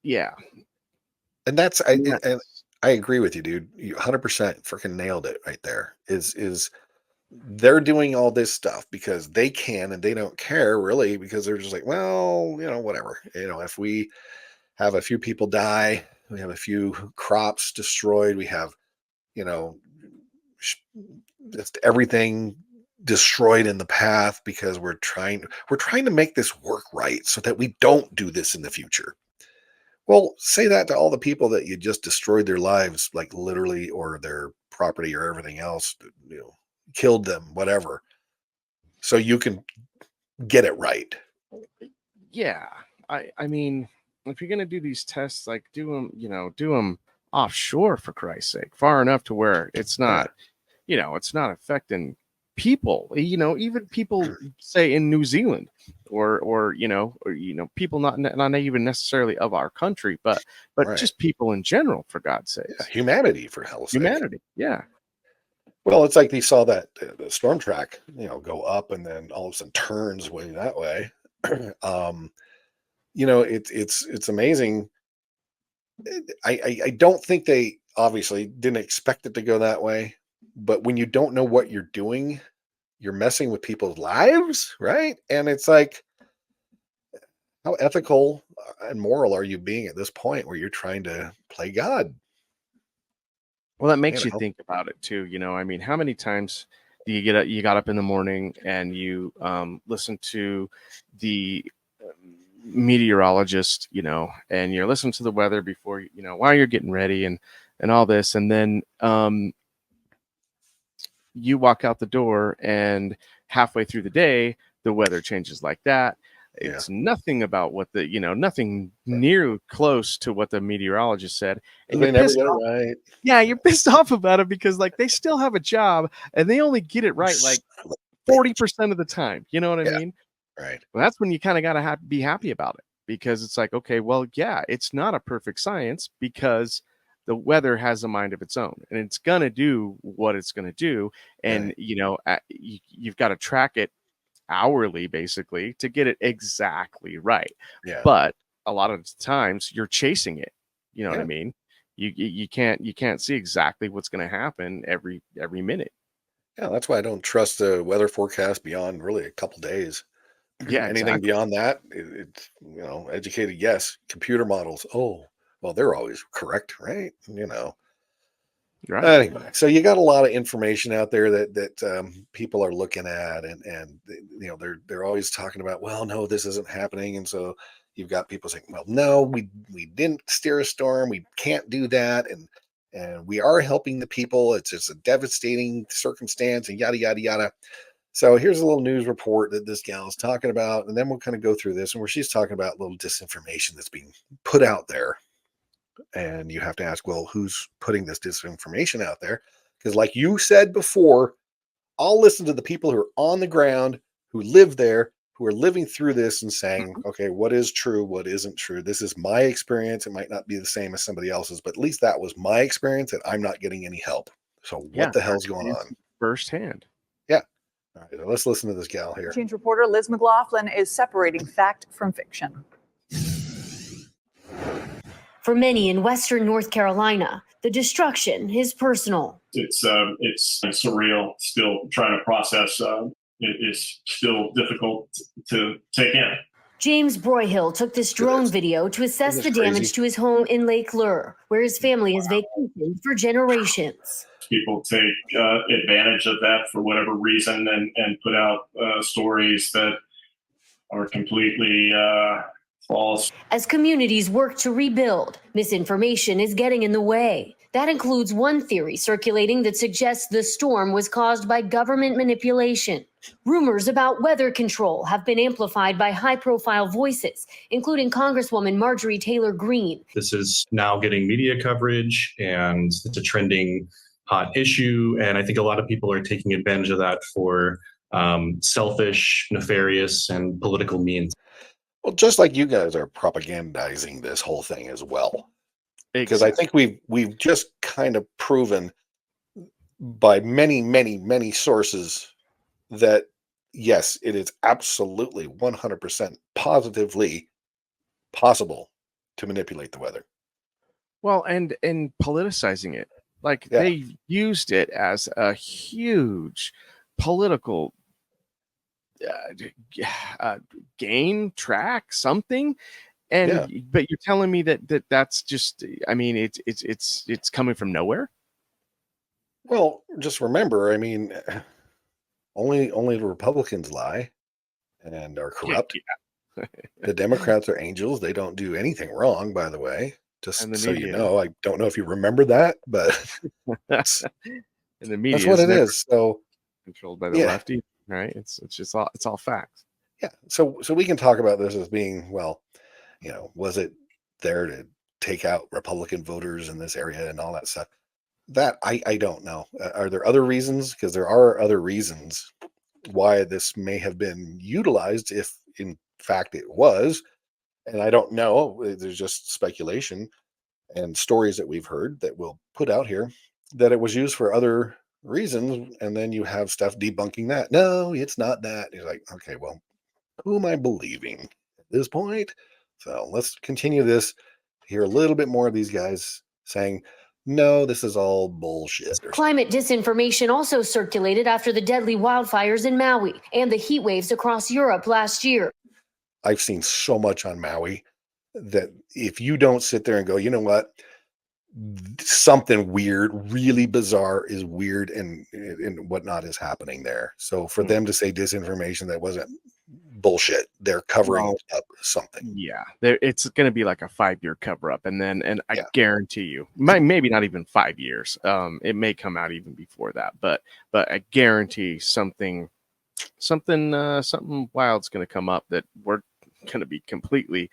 Yeah. And that's and I agree with you, dude. You 100% freaking nailed it right there. Is they're doing all this stuff because they can, and they don't care really, because they're just like, well, whatever. If we have a few people die, we have a few crops destroyed, we have, just everything destroyed in the path, because we're trying to make this work right so that we don't do this in the future. Well, say that to all the people that you just destroyed their lives, like literally, or their property or everything else, killed them, whatever, so you can get it right. Yeah. I mean, if you're going to do these tests, like do them offshore, for Christ's sake, far enough to where it's not, it's not affecting people, even people say in New Zealand, or people not even necessarily of our country, but just people in general, for God's sake. Humanity, for hell's sake. Humanity. Yeah. Well, it's like they saw that the storm track, go up, and then all of a sudden turns way that way. It's amazing. I don't think they obviously didn't expect it to go that way, but when you don't know what you're doing, you're messing with people's lives, right? And it's like, how ethical and moral are you being at this point where you're trying to play God? Well, that makes you think about it too. I mean, how many times do you got up in the morning and you listen to the meteorologist, and you're listening to the weather before, while you're getting ready and all this, and then you walk out the door, and halfway through the day, the weather changes like that. It's nothing about what nothing near close to what the meteorologist said. And they never get it right. Yeah, you're pissed off about it, because like they still have a job and they only get it right like 40% of the time. You know what I mean? Right. Well, that's when you kind of got to be happy about it, because it's like, okay, well, yeah, it's not a perfect science, because the weather has a mind of its own, and it's going to do what it's going to do. And, you've got to track it hourly, basically, to get it exactly right. Yeah. But a lot of times you're chasing it. You know what I mean? You can't see exactly what's going to happen every minute. Yeah, that's why I don't trust the weather forecast beyond really a couple days. Yeah, anything beyond that, it's educated guess. Computer models, oh well, they're always correct, right? Right. Anyway, so you got a lot of information out there that people are looking at, and they're always talking about, well, no, this isn't happening, and so you've got people saying, well, no, we didn't steer a storm, we can't do that, and we are helping the people. It's just a devastating circumstance, and yada yada yada. So here's a little news report that this gal is talking about, and then we'll kind of go through this, and where she's talking about little disinformation that's being put out there. And you have to ask, well, who's putting this disinformation out there? Because, like you said before, I'll listen to the people who are on the ground, who live there, who are living through this and saying, okay, what is true? What isn't true? This is my experience. It might not be the same as somebody else's, but at least that was my experience, and I'm not getting any help. So what the hell's going on? Firsthand. Yeah. All right, let's listen to this gal here. Change reporter Liz McLaughlin is separating fact from fiction. For many in Western North Carolina, the destruction is personal. It's surreal. Still trying to process. It's still difficult to take in. James Broyhill took this drone video to assess the damage to his home in Lake Lure, where his family has vacationed for generations. People take advantage of that for whatever reason and put out stories that are completely false. As communities work to rebuild, misinformation is getting in the way. That includes one theory circulating that suggests the storm was caused by government manipulation. Rumors about weather control have been amplified by high-profile voices, including Congresswoman Marjorie Taylor Greene. This is now getting media coverage, and it's a trending hot issue, and I think a lot of people are taking advantage of that for selfish, nefarious, and political means. Well, just like you guys are propagandizing this whole thing as well. Because I think we've just kind of proven by many sources that, yes, it is absolutely 100% positively possible to manipulate the weather. Well, and politicizing it. Like they used it as a huge political gain track, something. And but you're telling me that's just, I mean, it's coming from nowhere. Well, just remember, I mean, only the Republicans lie and are corrupt. The Democrats are angels. They don't do anything wrong, by the way. Just so you know, I don't know if you remember that, but and the media that's what it is. So controlled by the lefty, right? It's all facts. Yeah. So we can talk about this as being, well, was it there to take out Republican voters in this area and all that stuff? That I don't know. Are there other reasons? Because there are other reasons why this may have been utilized, if in fact it was. And I don't know. There's just speculation and stories that we've heard that we'll put out here that it was used for other reasons. And then you have stuff debunking that. No, it's not that. You're like, okay, well, who am I believing at this point? So let's continue this. Hear a little bit more of these guys saying, no, this is all bullshit. Climate disinformation also circulated after the deadly wildfires in Maui and the heat waves across Europe last year. I've seen so much on Maui that if you don't sit there and go, you know what, something weird, really bizarre is weird and whatnot is happening there. So for them to say disinformation that wasn't bullshit, they're covering up something. Yeah, it's going to be like a 5-year cover up, and I guarantee you, maybe not even 5 years. It may come out even before that, but I guarantee something wild's going to come up that we're going to be completely,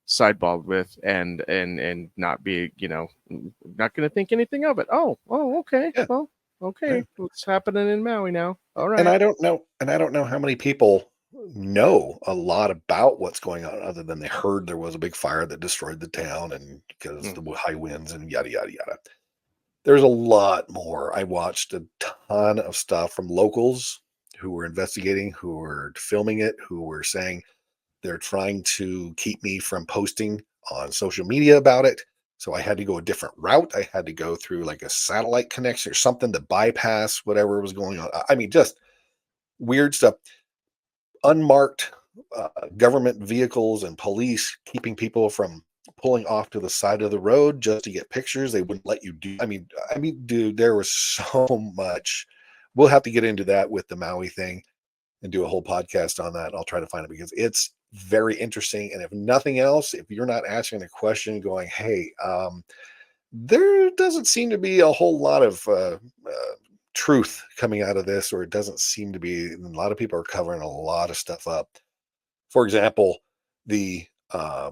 sideballed with and not be, not going to think anything of it. Oh, okay. Yeah. Well, okay. What's happening in Maui now? All right. And I don't know how many people know a lot about what's going on other than they heard there was a big fire that destroyed the town and because of the high winds and yada, yada, yada. There's a lot more. I watched a ton of stuff from locals who were investigating, who were filming it, who were saying they're trying to keep me from posting on social media about it. So I had to go a different route. I had to go through like a satellite connection or something to bypass whatever was going on. I mean, just weird stuff. Unmarked government vehicles and police keeping people from pulling off to the side of the road just to get pictures. They wouldn't let you do. I mean, dude, there was so much. We'll have to get into that with the Maui thing and do a whole podcast on that. I'll try to find it because it's very interesting. And if nothing else, if you're not asking a question going, hey, there doesn't seem to be a whole lot of truth coming out of this, or it doesn't seem to be. A lot of people are covering a lot of stuff up. For example, the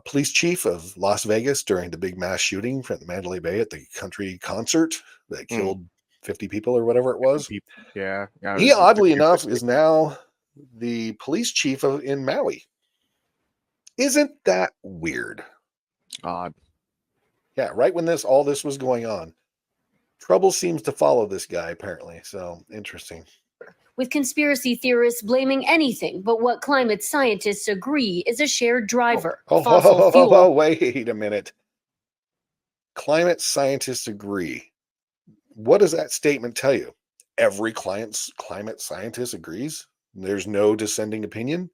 police chief of Las Vegas during the big mass shooting at the Mandalay Bay at the country concert that killed 50 people or whatever it was. Yeah. He, oddly enough, is now the police chief in Maui. Isn't that weird? Odd. Yeah, right when all this was going on. Trouble seems to follow this guy, apparently. So, interesting. With conspiracy theorists blaming anything but what climate scientists agree is a shared driver, fossil fuel. Wait a minute. Climate scientists agree. What does that statement tell you? Every climate scientist agrees? There's no dissenting opinion?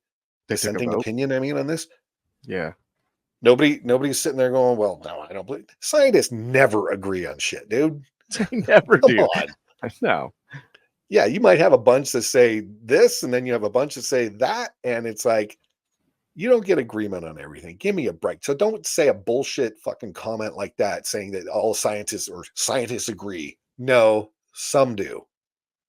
Dissenting opinion, I mean, on this? Yeah. Nobody's sitting there going, well, no, I don't believe. Scientists never agree on shit, dude. They never Come do. on. No. Yeah, you might have a bunch that say this, and then you have a bunch that say that, and it's like, you don't get agreement on everything. Give me a break. So don't say a bullshit fucking comment like that saying that all scientists agree. No, some do.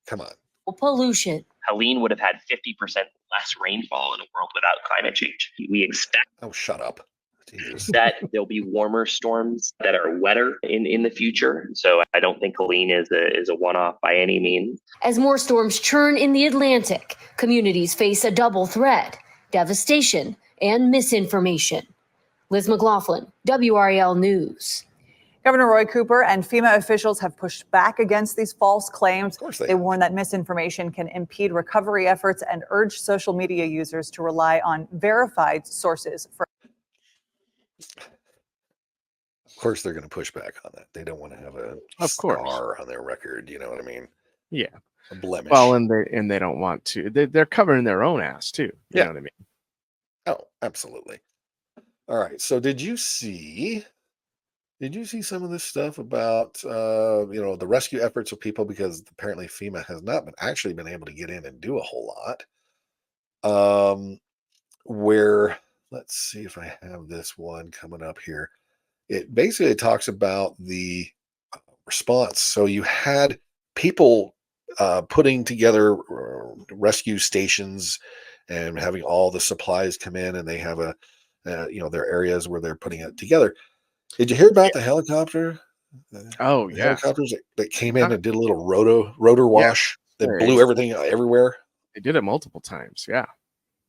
Come on. Pollution. Helene would have had 50% less rainfall in a world without climate change. We expect shut up. Jesus. That there'll be warmer storms that are wetter in the future. So I don't think Helene is a one-off by any means. As more storms churn in the Atlantic, communities face a double threat: devastation and misinformation. Liz McLaughlin, WRAL News. Governor Roy Cooper and FEMA officials have pushed back against these false claims. They warn that misinformation can impede recovery efforts and urge social media users to rely on verified sources for. Of course, they're going to push back on that. They don't want to have a scar on their record. You know what I mean? Yeah. A blemish. Well, and they don't want to. They're covering their own ass too. You know what I mean? Oh, absolutely. All right. So did you see some of this stuff about the rescue efforts of people, because apparently FEMA has not been able to get in and do a whole lot. Where, let's see if I have this one coming up here. It basically talks about the response. So you had people putting together rescue stations and having all the supplies come in, and they have their areas where they're putting it together. Did you hear about the helicopter? Oh, the yeah. Helicopters that came in and did a little rotor wash that blew everything everywhere. They did it multiple times. Yeah.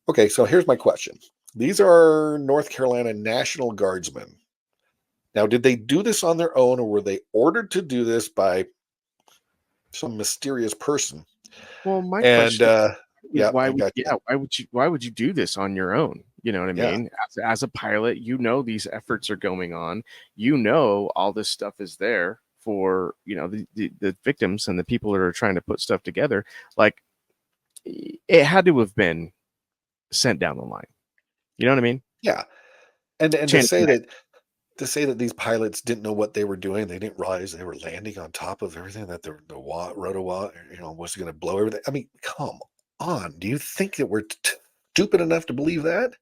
Okay, so here's my question. These are North Carolina National Guardsmen. Now, did they do this on their own, or were they ordered to do this by some mysterious person? Well, my question is, why would you do this on your own? You know what I mean? As a pilot, these efforts are going on. All this stuff is there for the victims and the people that are trying to put stuff together. Like, it had to have been sent down the line. You know what I mean? Yeah. And to say that these pilots didn't know what they were doing, they didn't realize they were landing on top of everything, that the rotor was going to blow everything. I mean, come on. Do you think that we're stupid enough to believe that?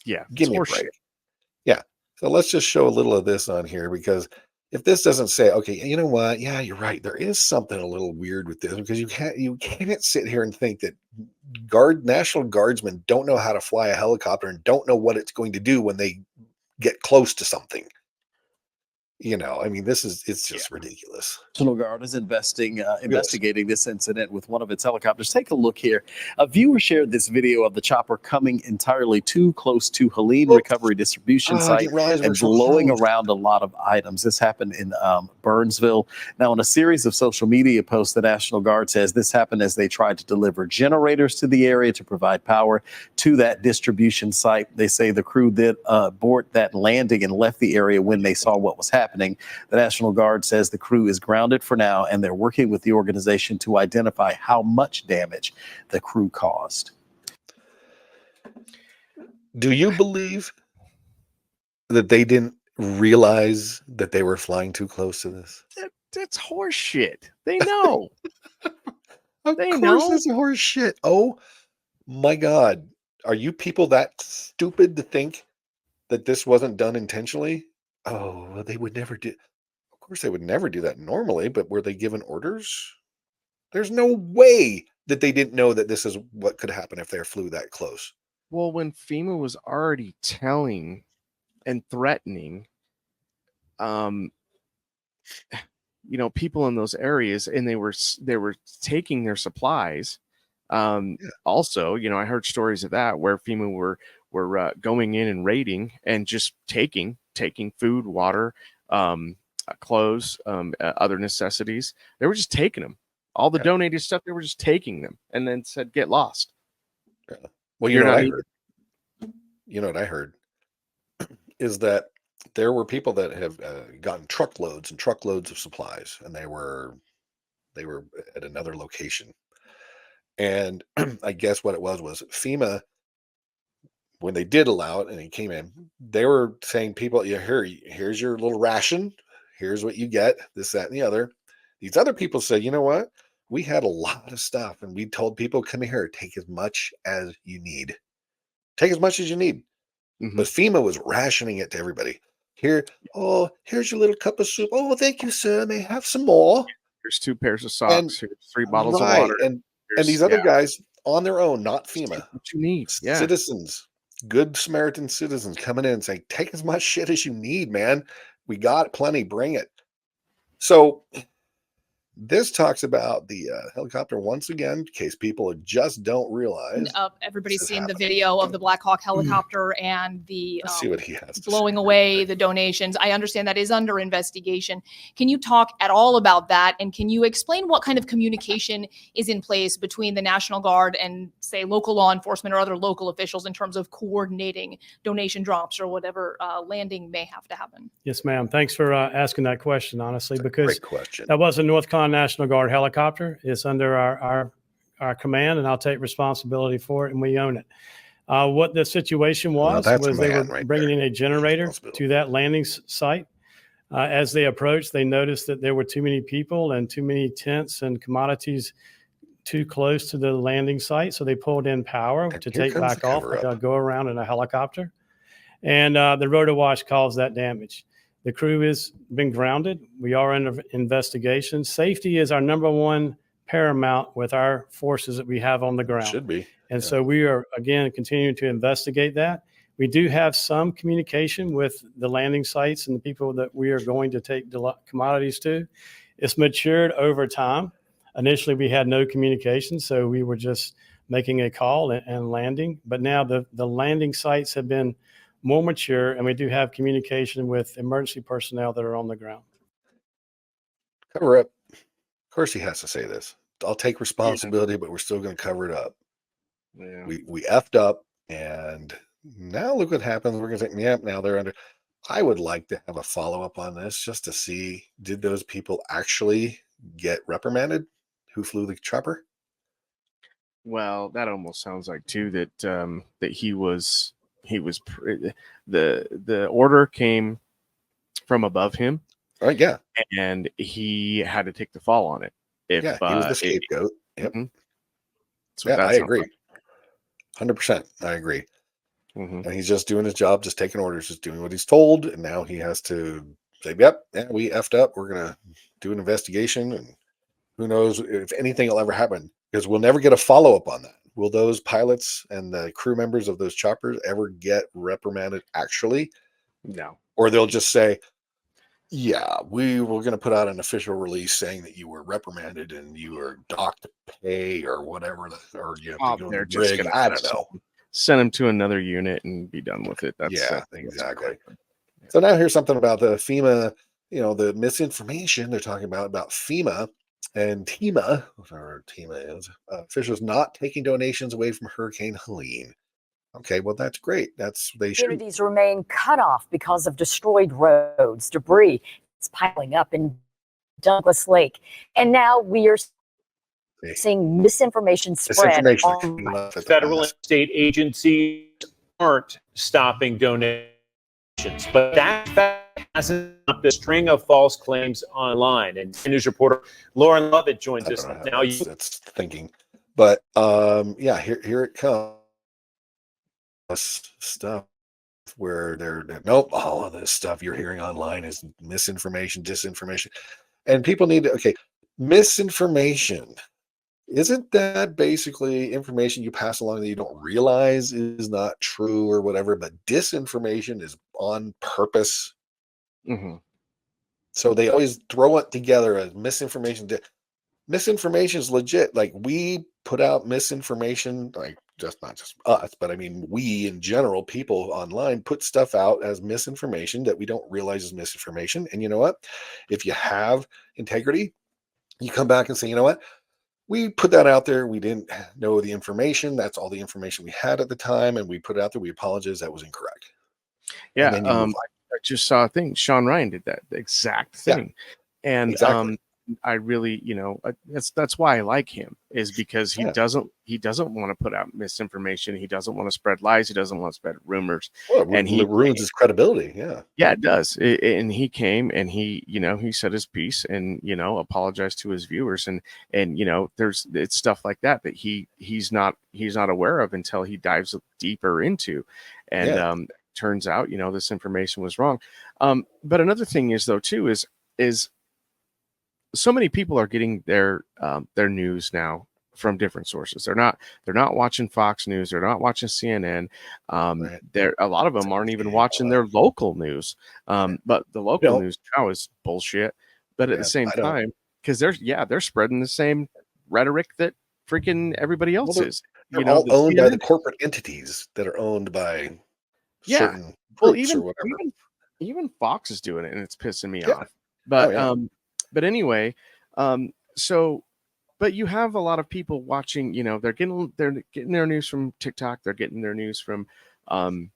Yeah. Give me a break. Yeah. So let's just show a little of this on here, because if this doesn't say, okay, you know what? Yeah, you're right. There is something a little weird with this, because you can't sit here and think that National Guardsmen don't know how to fly a helicopter and don't know what it's going to do when they get close to something. I mean, it's just ridiculous. National Guard is investigating this incident with one of its helicopters. Take a look here. A viewer shared this video of the chopper coming entirely too close to Helene Recovery Distribution Site and blowing around a lot of items. This happened in Burnsville. Now, in a series of social media posts, the National Guard says this happened as they tried to deliver generators to the area to provide power to that distribution site. They say the crew did abort that landing and left the area when they saw what was happening. The National Guard says the crew is grounded for now, and they're working with the organization to identify how much damage the crew caused. Do you believe that they didn't realize that they were flying too close to this? That's horse shit. They know. Of They course know. it's horse shit. Oh my God. Are you people that stupid to think that this wasn't done intentionally? Oh, well, they would never do. Of course, they would never do that normally, but were they given orders? There's no way that they didn't know that this is what could happen if they flew that close. Well, when FEMA was already telling and threatening, people in those areas, and they were taking their supplies. Also, I heard stories of that where FEMA were going in and raiding and just taking food, water, clothes, other necessities. They were just taking them. All the donated stuff, they were just taking them, and then said, "Get lost." Yeah. Well, You're what not I needed. heard. You know what I heard is that there were people that have gotten truckloads and truckloads of supplies, and they were at another location. And I guess what it was FEMA, when they did allow it and it came in, they were saying, people, here's your little ration. Here's what you get, this, that, and the other. These other people said, you know what? We had a lot of stuff, and we told people, come here, take as much as you need. Take as much as you need. But FEMA was rationing it to everybody. Here, here's your little cup of soup. Oh, thank you, sir. May I have some more? Here's 2 pairs of socks. Here's 3 bottles of Right. water. And these other guys on their own, not FEMA. What you need. Yeah. Citizens, good Samaritan citizens coming in and saying, take as much shit as you need, man. We got plenty. Bring it. So this talks about the helicopter once again, in case people just don't realize. Everybody's seen the video of the Black Hawk helicopter and the Let's see what he has to blowing away the donations. I understand that is under investigation. Can you talk at all about that? And can you explain what kind of communication is in place between the National Guard and, say, local law enforcement or other local officials in terms of coordinating donation drops or whatever landing may have to happen? Yes, ma'am. Thanks for asking that question, honestly, because great question. That was a North Carolina National Guard helicopter. It's under our command, and I'll take responsibility for it, and we own it. What the situation was they were bringing in a generator to that landing site. As they approached, they noticed that there were too many people and too many tents and commodities too close to the landing site, so they pulled in power to take back off, like a go around in a helicopter. And the rotor wash caused that damage. The crew has been grounded. We are under investigation. Safety is our number one paramount with our forces that we have on the ground. Should be. And so we are, again, continuing to investigate that. We do have some communication with the landing sites and the people that we are going to take the commodities to. It's matured over time. Initially, we had no communication, so we were just making a call and landing. But now the landing sites have been more mature, and we do have communication with emergency personnel that are on the ground. Cover up. Of course he has to say this. I'll take responsibility, but we're still going to cover it up. Yeah. We effed up, and now look what happens. We're going to say, yep, now they're under. I would like to have a follow-up on this just to see, did those people actually get reprimanded who flew the chopper? Well, that almost sounds like too that he was the order came from above him. Oh yeah, and he had to take the fall on it. He was the scapegoat. Yep. So I agree. 100%. I agree. Mm-hmm. And he's just doing his job, just taking orders, just doing what he's told. And now he has to say, yep, we effed up. We're going to do an investigation. And who knows if anything will ever happen, because we'll never get a follow-up on that. Will those pilots and the crew members of those choppers ever get reprimanded actually? No. Or they'll just say, yeah, we were going to put out an official release saying that you were reprimanded and you were docked pay or whatever, or you have to go to the rig. I don't know. Send him to another unit and be done with it. Exactly. So now here's something about the FEMA, the misinformation they're talking about FEMA and TEMA, whatever TEMA is, officials not taking donations away from Hurricane Helene. Okay, well, that's great. They should. Communities remain cut off because of destroyed roads. Debris is piling up in Douglas Lake. And now we are seeing misinformation spread. Federal and state agencies aren't stopping donations, but that passes up the string of false claims online. And news reporter Lauren Lovett joins us now. That's thinking, but yeah, here it comes. Stuff where they're nope, all of this stuff you're hearing online is misinformation, disinformation, and people need to misinformation. Isn't that basically information you pass along that you don't realize is not true or whatever? But disinformation is on purpose. Mm-hmm. So they always throw it together as misinformation. Misinformation is legit. Like, we put out misinformation, like not just us, but I mean, we in general, people online put stuff out as misinformation that we don't realize is misinformation. And you know what? If you have integrity, you come back and say, you know what? We put that out there. We didn't know the information. That's all the information we had at the time. And we put it out there. We apologize. That was incorrect. Yeah. And then you move on. I just saw a thing. Sean Ryan did that exact thing. Yeah, and exactly. I really, that's why I like him, is because he doesn't want to put out misinformation. He doesn't want to spread lies. He doesn't want to spread rumors. Well, and he ruins his credibility. Yeah, it does. And he came and he said his piece and, apologized to his viewers. And it's stuff like that he's not aware of until he dives deeper into. And turns out, this information was wrong. But another thing is, though, too, is so many people are getting their news now from different sources. They're not watching Fox News. They're not watching CNN. A lot of them aren't even watching their local news. But the local news now is bullshit. But at the same time, because they're spreading the same rhetoric that freaking everybody else is. They're all owned by the corporate entities that are owned by certain groups or whatever. Even Fox is doing it, and it's pissing me off. But but anyway, but you have a lot of people watching, they're getting their news from TikTok, they're getting their news from other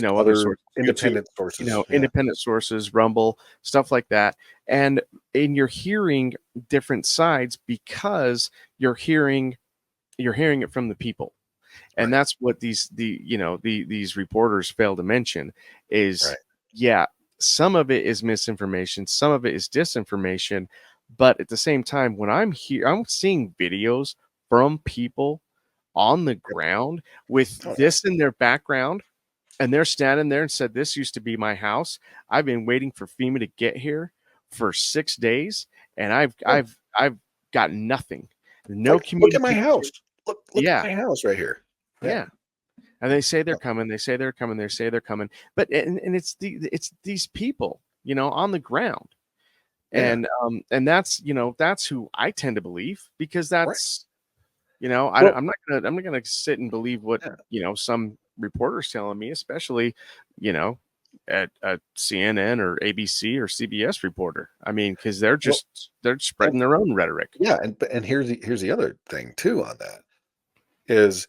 sources, independent sources, independent sources, Rumble, stuff like that. And you're hearing different sides because you're hearing it from the people. And that's what these reporters fail to mention is some of it is misinformation, some of it is disinformation, but at the same time, when I'm seeing videos from people on the ground with this in their background, and they're standing there and said, "This used to be my house. I've been waiting for FEMA to get here for 6 days, and I've got nothing. No communication. Look at my house. Look at my house right here." Yeah. And they say they're coming. They say they're coming. They say they're coming. But and it's these people, on the ground, and that's that's who I tend to believe, because that's I'm not gonna sit and believe what some reporter's telling me, especially at CNN or ABC or CBS reporter. I mean, because they're spreading their own rhetoric. Yeah, and here's the other thing too on that is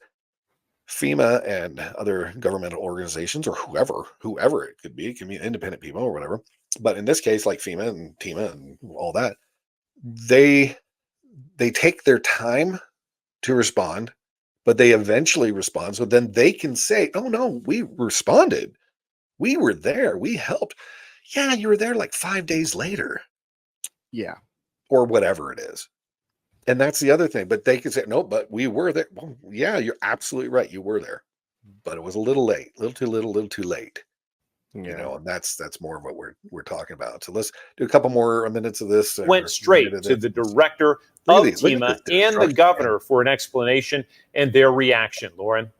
FEMA and other governmental organizations, or whoever it could be independent people or whatever. But in this case, like FEMA and TEMA and all that, they take their time to respond, but they eventually respond. So then they can say, "Oh no, we responded. We were there. We helped." Yeah, you were there like 5 days later. Yeah. Or whatever it is. And that's the other thing. But they can say, "No, but we were there." Well, yeah, you're absolutely right. You were there. But it was a little late, a little too late. And that's more of what we're talking about. So let's do a couple more minutes of this. Went straight to the director of TEMA and the governor for an explanation and their reaction. Lauren.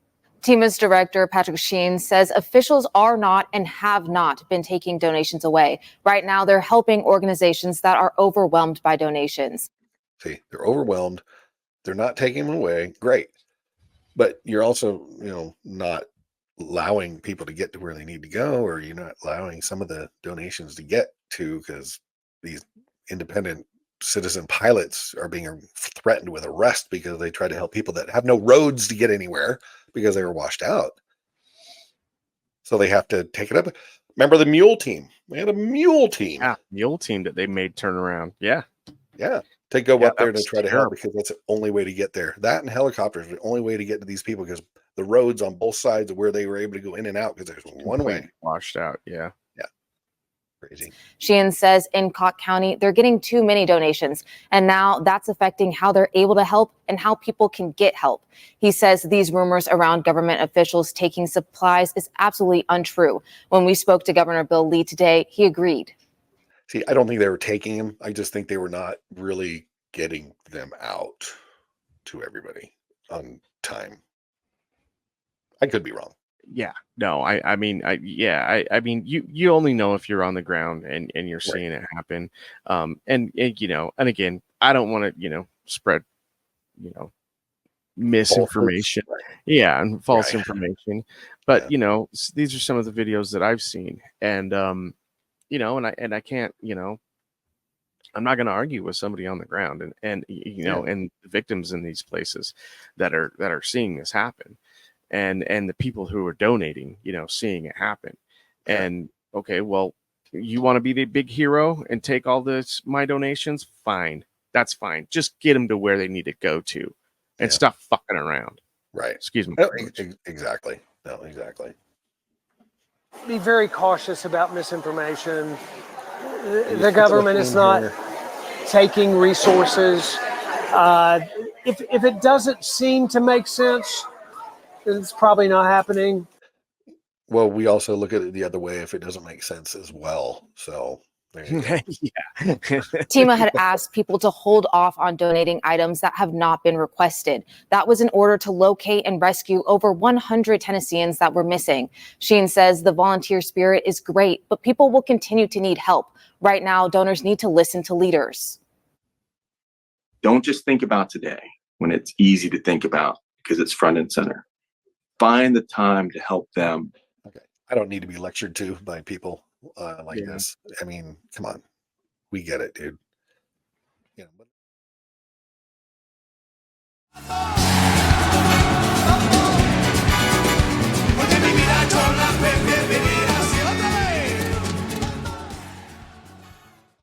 TEMA's director, Patrick Sheen, says officials are not and have not been taking donations away. Right now, they're helping organizations that are overwhelmed by donations. See, they're overwhelmed. They're not taking them away. Great. But you're also, not allowing people to get to where they need to go, or you're not allowing some of the donations to get to, because these independent citizen pilots are being threatened with arrest because they try to help people that have no roads to get anywhere because they were washed out. So they have to take it up. Remember the mule team? They had a mule team. Yeah, mule team that they made turn around. Yeah. Yeah. To go up there to try to help, because that's the only way to get there. That and helicopters are the only way to get to these people, because the roads on both sides of where they were able to go in and out because there's one way. Washed out. Yeah. Yeah. Crazy. Sheehan says in Cocke County, they're getting too many donations, and now that's affecting how they're able to help and how people can get help. He says these rumors around government officials taking supplies is absolutely untrue. When we spoke to Governor Bill Lee today, he agreed. See, I don't think they were taking them. I just think they were not really getting them out to everybody on time. I could be wrong. Yeah, no, I mean, you only know if you're on the ground and you're seeing it happen. And again, I don't want to, spread, misinformation. Yeah. And false information. But, these are some of the videos that I've seen, and, and I can't, I'm not going to argue with somebody on the ground and the victims in these places that are seeing this happen. And the people who are donating, seeing it happen. And okay, well, you want to be the big hero and take all my donations? Fine. That's fine. Just get them to where they need to go to and stop fucking around. Right. Excuse me. No, exactly. No, exactly. Be very cautious about misinformation. The government is not taking resources. If it doesn't seem to make sense, it's probably not happening. Well, we also look at it the other way if it doesn't make sense as well. So there you go. TEMA had asked people to hold off on donating items that have not been requested. That was in order to locate and rescue over 100 Tennesseans that were missing. Sheehan says the volunteer spirit is great, but people will continue to need help. Right now, donors need to listen to leaders. Don't just think about today when it's easy to think about because it's front and center. Find the time to help them. Okay. I don't need to be lectured to by people like this. I mean, come on. We get it, dude. But